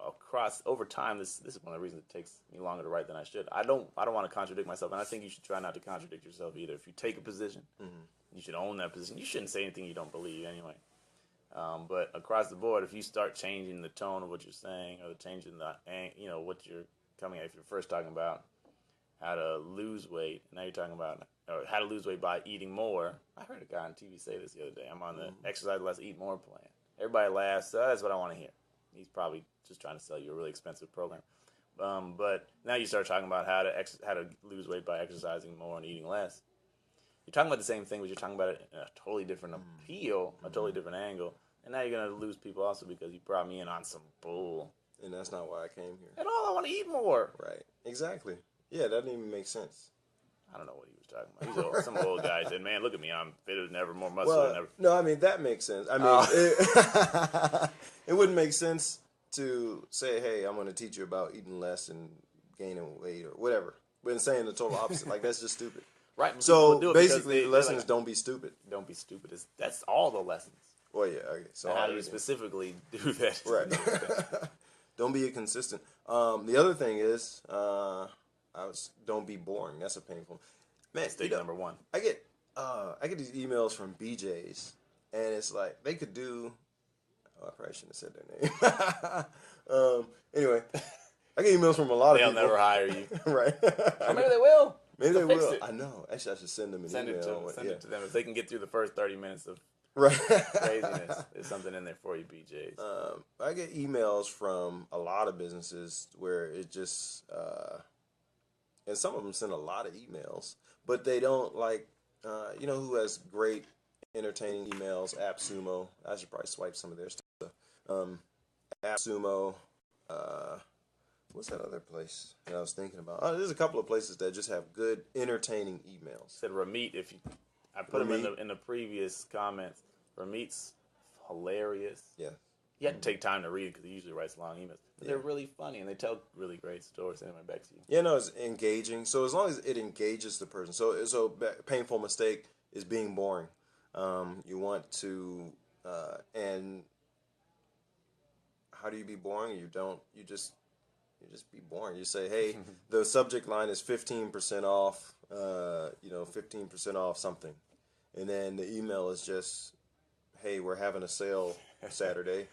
Across over time. This is one of the reasons it takes me longer to write than I should. I don't want to contradict myself, and I think you should try not to contradict yourself either. If you take a position, you should own that position. You shouldn't say anything you don't believe anyway. But across the board, if you start changing the tone of what you're saying or changing what you're coming at, if you're first talking about how to lose weight, now you're talking about how to lose weight by eating more. I heard a guy on TV say this the other day. I'm on the exercise less, eat more plan. Everybody laughs. That's what I want to hear. He's probably just trying to sell you a really expensive program. But now you start talking about how to lose weight by exercising more and eating less. You're talking about the same thing, but you're talking about it in a totally different appeal, a totally different angle. And now you're going to lose people also because you brought me in on some bull. And that's not why I came here. At all, I want to eat more. Right. Exactly. Yeah, that didn't even make sense. I don't know what he was talking about. He's some old guy said, "Man, look at me. I'm fitter than ever, more muscular than ever." No, I mean, that makes sense. I mean, it wouldn't make sense to say, "Hey, I'm going to teach you about eating less and gaining weight or whatever." But saying the total opposite, like that's just stupid. Right. So basically, the lesson is don't be stupid. Don't be stupid. That's all the lessons. Well, yeah. Okay. So how do you specifically do that? Right. Don't be inconsistent. The other thing is, don't be boring. That's a painful. Man, mistake number one. I get these emails from BJs, and it's like they could do. Oh, I probably shouldn't have said their name. Anyway, I get emails from a lot of people. They'll never hire you. Right. Or maybe they will. Maybe they will. I know. Actually, I should send them an email. Send it to them. If they can get through the first 30 minutes of craziness, there's something in there for you, BJs. I get emails from a lot of businesses where it just, and some of them send a lot of emails, but they don't like, who has great entertaining emails? AppSumo. I should probably swipe some of their stuff. AppSumo. What's that other place that I was thinking about? There's a couple of places that just have good, entertaining emails. Said Ramit. I put him in the previous comments. Ramit's hilarious. Yeah. You have to take time to read it because he usually writes long emails. But they're really funny and they tell really great stories. Anyway, back to you. Yeah, no, it's engaging. So as long as it engages the person. So painful mistake is being boring. You want to, and how do you be boring? You just be boring. You say, hey, the subject line is 15% off 15% off something. And then the email is just, hey, we're having a sale Saturday.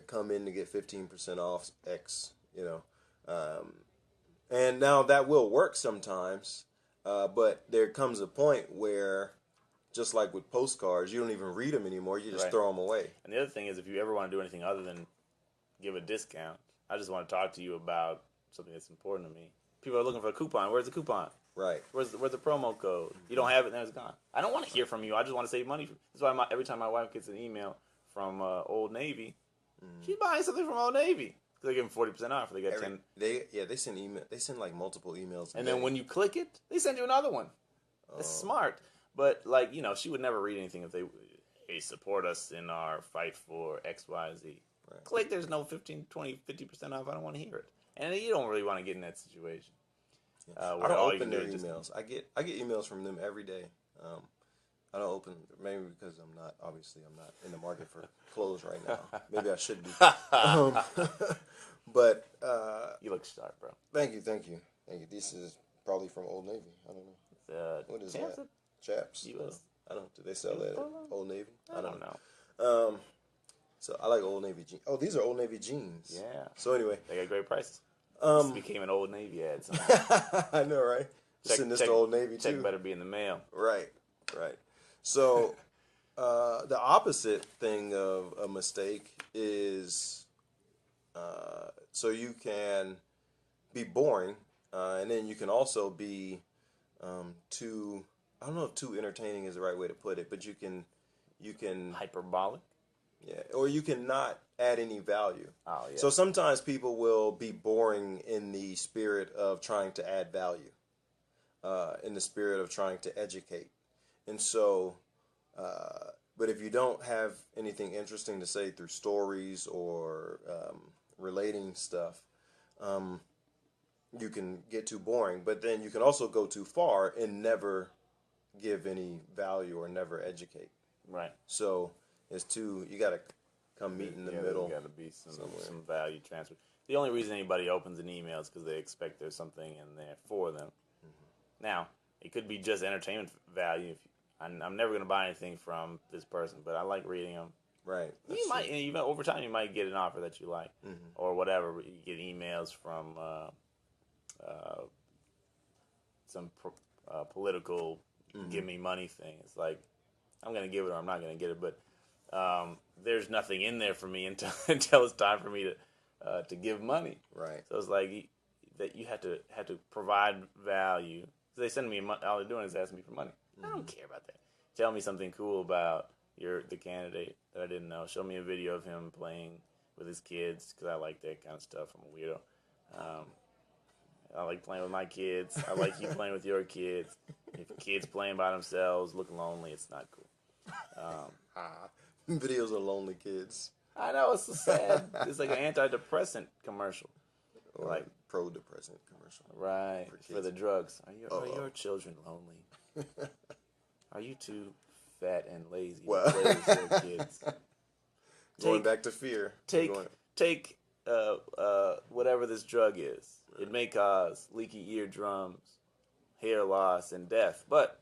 Come in to get 15% off X, And now that will work sometimes, but there comes a point where, just like with postcards, you don't even read them anymore. You just throw them away. And the other thing is, if you ever want to do anything other than give a discount, I just want to talk to you about something that's important to me. People are looking for a coupon. Where's the coupon? Right. Where's the promo code? You don't have it, then it's gone. I don't want to hear from you. I just want to save money. That's why every time my wife gets an email from Old Navy, she's buying something from Old Navy. Because they give them 40% off. They get 10. They send email. They send like multiple emails. And then when you click it, they send you another one. That's smart. But she would never read anything if they support us in our fight for X, Y, Z. Right. Click. There's no 15, 20, 50% off. I don't want to hear it. And you don't really want to get in that situation. I don't open their emails. I get emails from them every day. I don't open, maybe because I'm not in the market for clothes right now. Maybe I should be. But you look sharp, bro. Thank you. This is probably from Old Navy. I don't know. What is that? Chaps. I don't. Do they sell that at Old Navy? I don't know. So I like Old Navy jeans. Oh, these are Old Navy jeans. Yeah. So anyway, they got great prices. This became an Old Navy ad. I know, right? Send this to Old Navy too. Check better be in the mail. Right. So the opposite thing of a mistake is so you can be boring, and then you can also be too. I don't know if too entertaining is the right way to put it, but you can hyperbolic. Yeah, or you can not add any value. Oh, yeah. So sometimes people will be boring in the spirit of trying to add value, in the spirit of trying to educate. And so, but if you don't have anything interesting to say through stories or relating stuff, you can get too boring. But then you can also go too far and never give any value or never educate. Right. So you got to come meet in the middle. Got to be some value transfer. The only reason anybody opens an email is because they expect there's something in there for them. Mm-hmm. Now, it could be just entertainment value. I'm never going to buy anything from this person, but I like reading them. Right. You might, and even over time, you might get an offer that you like, or whatever. You get emails from some political give me money thing. It's like, I'm going to give it or I'm not going to get it, but there's nothing in there for me until it's time for me to give money. Right. So it's like that you have to provide value. So they send me all they're doing is asking me for money. I don't care about that. Tell me something cool about the candidate that I didn't know. Show me a video of him playing with his kids because I like that kind of stuff. I'm a weirdo. I like playing with my kids. I like you playing with your kids. If kids playing by themselves look lonely, it's not cool. Videos of lonely kids. I know, it's so sad. It's like an antidepressant commercial. Or like pro-depressant commercial. Right, for the drugs. Are your children lonely? Are you too fat and lazy to play with your kids? Going back to fear. Take whatever this drug is. It may cause leaky eardrums, hair loss, and death, but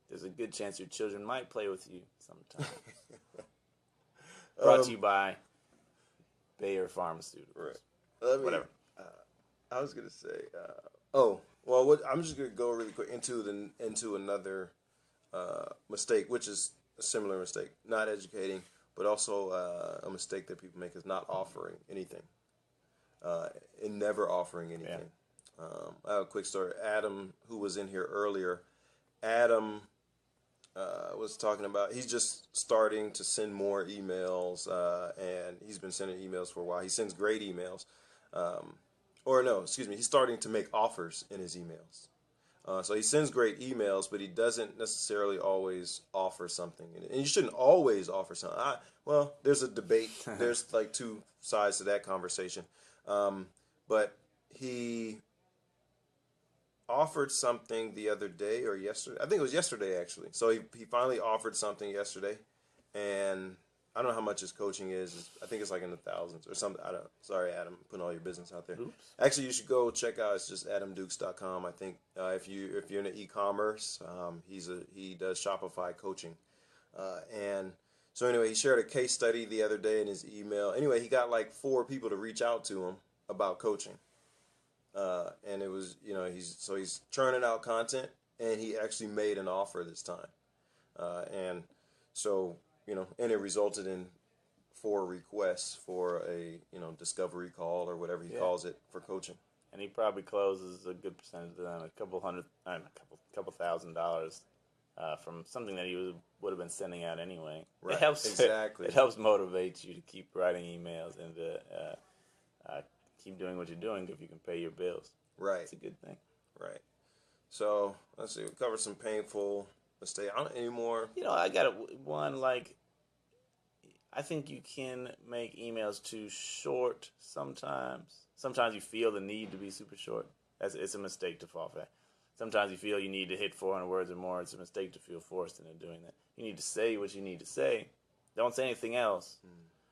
there's a good chance your children might play with you sometimes. Brought to you by Bayer Pharmaceuticals. Right. Whatever. I was gonna say. I'm just gonna go really quick into another mistake, which is a similar mistake, not educating, but also a mistake that people make is not offering anything, and never offering anything. Yeah. I have a quick story. Adam, who was in here earlier, was talking about he's just starting to send more emails, and he's been sending emails for a while. He sends great emails. He's starting to make offers in his emails. So he sends great emails, but he doesn't necessarily always offer something. And you shouldn't always offer something. There's a debate. There's like two sides to that conversation. But he offered something the other day or yesterday. I think it was yesterday, actually. So he finally offered something yesterday. And I don't know how much his coaching is. I think it's like in the thousands or something. I don't. Sorry, Adam, putting all your business out there. Oops. Actually, you should go check out. It's just adamdukes.com. I think if you're into e-commerce, he does Shopify coaching, and so anyway, he shared a case study the other day in his email. Anyway, he got like 4 people to reach out to him about coaching, and it was he's churning out content, and he actually made an offer this time, and so. And it resulted in 4 requests for a, discovery call or whatever he calls it for coaching. And he probably closes a good percentage of them, a couple $1,000 from something that he would have been sending out anyway. Right. It helps, exactly. It helps motivate you to keep writing emails and to keep doing what you're doing if you can pay your bills. Right. It's a good thing. Right. So, let's see. We covered some painful mistakes. I don't anymore. I got one, like, I think you can make emails too short sometimes. Sometimes you feel the need to be super short. It's a mistake to fall for that. Sometimes you feel you need to hit 400 words or more. It's a mistake to feel forced into doing that. You need to say what you need to say. Don't say anything else,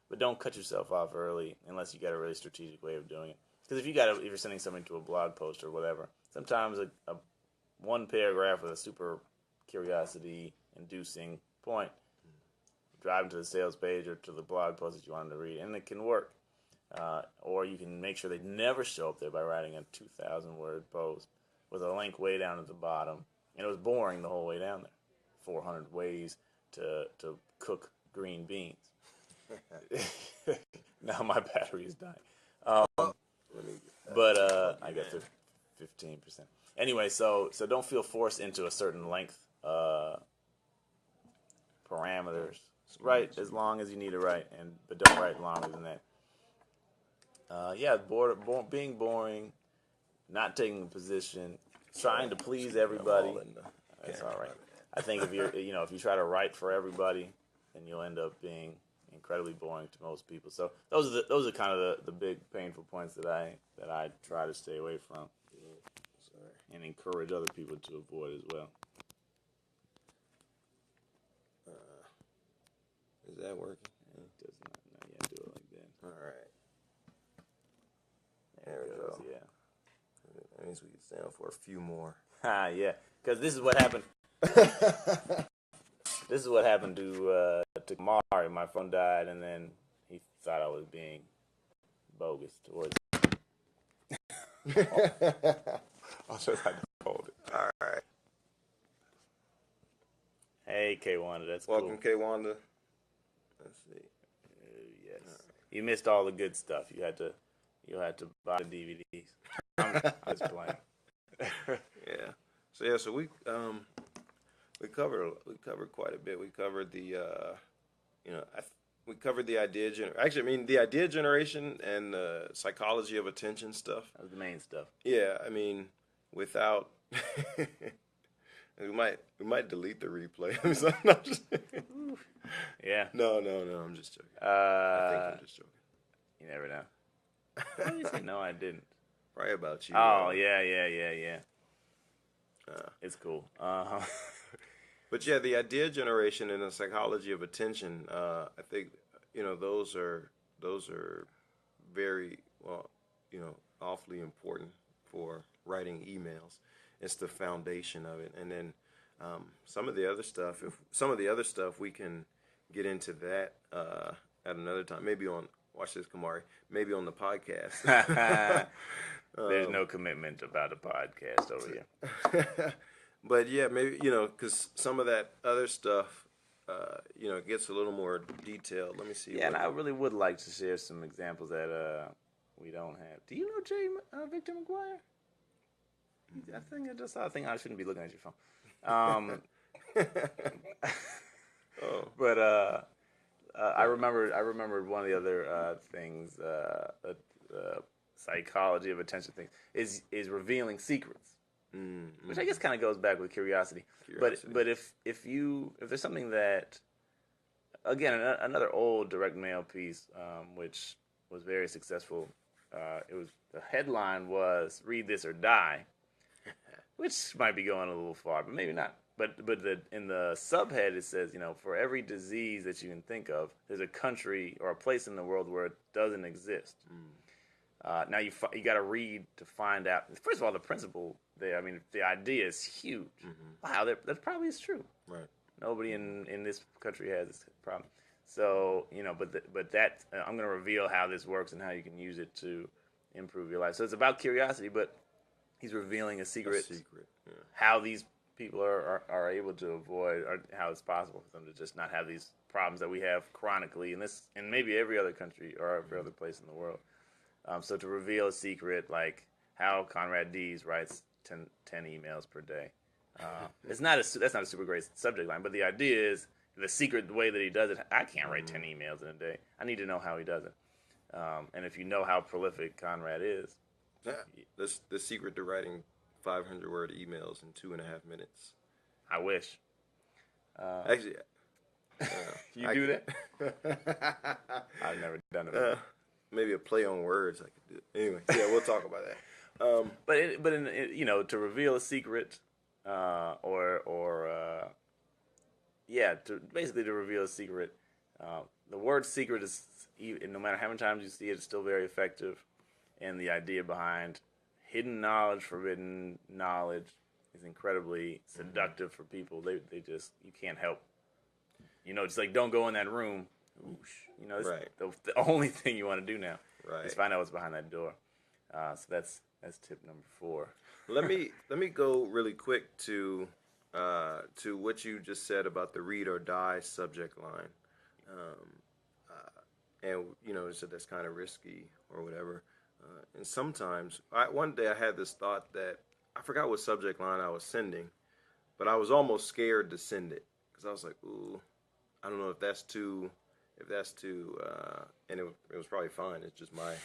but don't cut yourself off early unless you got a really strategic way of doing it. Because if you're sending something to a blog post or whatever, sometimes a one paragraph with a super curiosity-inducing point drive them to the sales page or to the blog post that you want them to read, and it can work. Or you can make sure they never show up there by writing a 2,000-word post with a link way down at the bottom, and it was boring the whole way down there. 400 ways to cook green beans. Now my battery is dying. But I got 15%. Anyway, so don't feel forced into a certain length parameters. Write as long as you need to write, but don't write longer than that. Being boring, not taking a position, trying to please everybody. That's all right. I think if you try to write for everybody, then you'll end up being incredibly boring to most people. So those are kind of the big painful points that I try to stay away from, and encourage other people to avoid as well. Is that working? It does not. No, yeah, do it like that. All right. There it goes. Yeah. That means we can stand for a few more. Yeah. Because this is what happened. This is what happened to Mari. My phone died, and then he thought I was being bogus towards him. I'll just have to hold it. All right. Hey, K Wanda, that's Welcome, cool. K Wanda. Let's see. Yes. Right. You missed all the good stuff. You had to buy the DVDs. I'm just playing. Yeah. So we covered quite a bit. We covered the we covered the idea the idea generation and the psychology of attention stuff. That was the main stuff. Yeah, I mean, without we might delete the replay. Yeah. No, I'm just joking. I think I'm just joking. You never know. What did you say? No, I didn't. Right about you. Oh, yeah. It's cool. But yeah, the idea generation and the psychology of attention, I think, those are very, awfully important for writing emails. It's the foundation of it. And then some of the other stuff we can get into that at another time. Maybe watch this, Kamari, maybe on the podcast. There's no commitment about a podcast over here. But yeah, maybe, because some of that other stuff, gets a little more detailed. Let me see. Yeah, and I really would like to share some examples that we don't have. Do you know Victor McGuire? I think I shouldn't be looking at your phone. But I remembered one of the other things, psychology of attention things, is revealing secrets. Mm-hmm. Which I guess kind of goes back with curiosity. But if there's something that, again, another old direct mail piece, which was very successful, the headline was "Read This or Die," which might be going a little far, but maybe not. but in the subhead it says, for every disease that you can think of, there's a country or a place in the world where it doesn't exist. Now you got to read to find out. First of all, the principle there. I mean, the idea is huge. Wow, that probably is true. Right. Nobody in this country has this problem. So but that I'm going to reveal how this works and how you can use it to improve your life. So it's about curiosity, but he's revealing a secret. Yeah. How these people are able to avoid, or how it's possible for them to just not have these problems that we have chronically in this, and maybe every other country or every other place in the world. So to reveal a secret, like how Conrad Dees writes 10 emails per day. That's not a super great subject line, but the idea is the secret, the way that he does it. I can't write 10 emails in a day. I need to know how he does it. And if you know how prolific Conrad is. That's the secret to writing 500-word emails in 2.5 minutes. I wish. Actually, you do that? I've never done it. Maybe a play on words I could do. Anyway, yeah, we'll talk about that. But to reveal a secret, to reveal a secret, the word secret is, no matter how many times you see it, it's still very effective. And the idea behind hidden knowledge, forbidden knowledge, is incredibly seductive for people. They just, you can't help. It's like, don't go in that room. It's right. the only thing you want to do now. Right. Is find out what's behind that door. So that's tip number 4. Let me go really quick to what you just said about the read or die subject line, and you said that's kind of risky or whatever. And sometimes, one day I had this thought that I forgot what subject line I was sending, but I was almost scared to send it because I was like, ooh, I don't know if that's too, and it was probably fine. It's just my,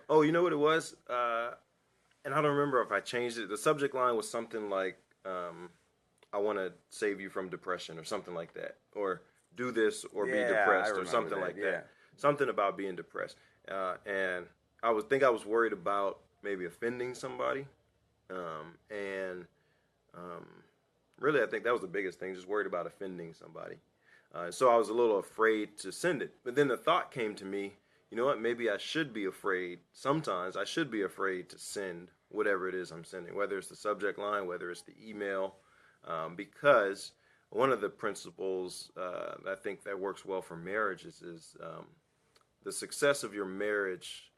oh, you know what it was? And I don't remember if I changed it. The subject line was something like, I want to save you from depression or something like that. Or do this or be depressed or something like that. Something about being depressed. And I was worried about maybe offending somebody. Really, I think that was the biggest thing, just worried about offending somebody. So I was a little afraid to send it. But then the thought came to me, you know what, maybe I should be afraid. Sometimes I should be afraid to send whatever it is I'm sending, whether it's the subject line, whether it's the email, because one of the principles I think that works well for marriages is the success of your marriage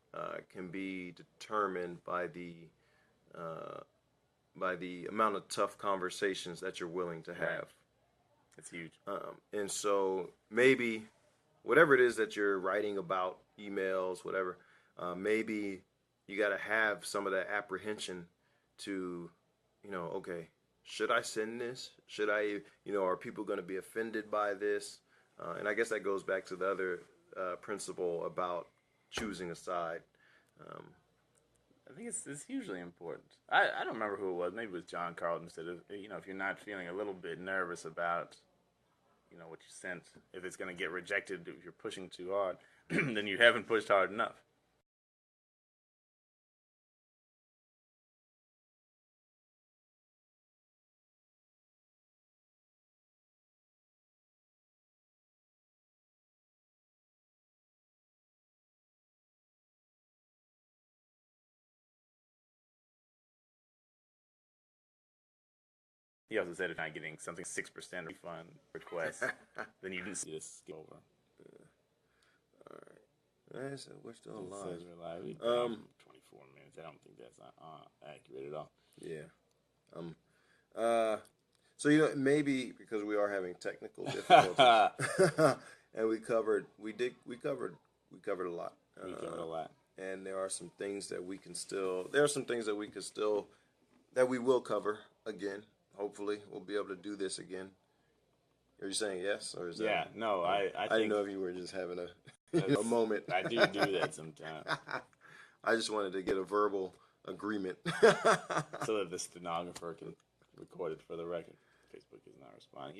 can be determined by the amount of tough conversations that you're willing to have. Right. It's huge. And so maybe whatever it is that you're writing about, emails, whatever, maybe you got to have some of that apprehension to, okay, should I send this? Should I, are people going to be offended by this? And I guess that goes back to the other principle about choosing a side. I think it's hugely important. I don't remember who it was. Maybe it was John Carlton said, if you're not feeling a little bit nervous about, what you sent, if it's going to get rejected, if you're pushing too hard, then you haven't pushed hard enough. He also said if you're not getting something 6% refund request, then you just skip over. All right. So we're still alive. Says we're live. 24 minutes. I don't think that's accurate at all. Yeah. So maybe because we are having technical difficulties, and we covered a lot. We covered a lot. And there are some things that we can still. That we will cover again. Hopefully, we'll be able to do this again. Are you saying yes, or is that? Yeah, no, I didn't know if you were just having a moment. I do that sometimes. I just wanted to get a verbal agreement so that the stenographer can record it for the record. Facebook is not responding.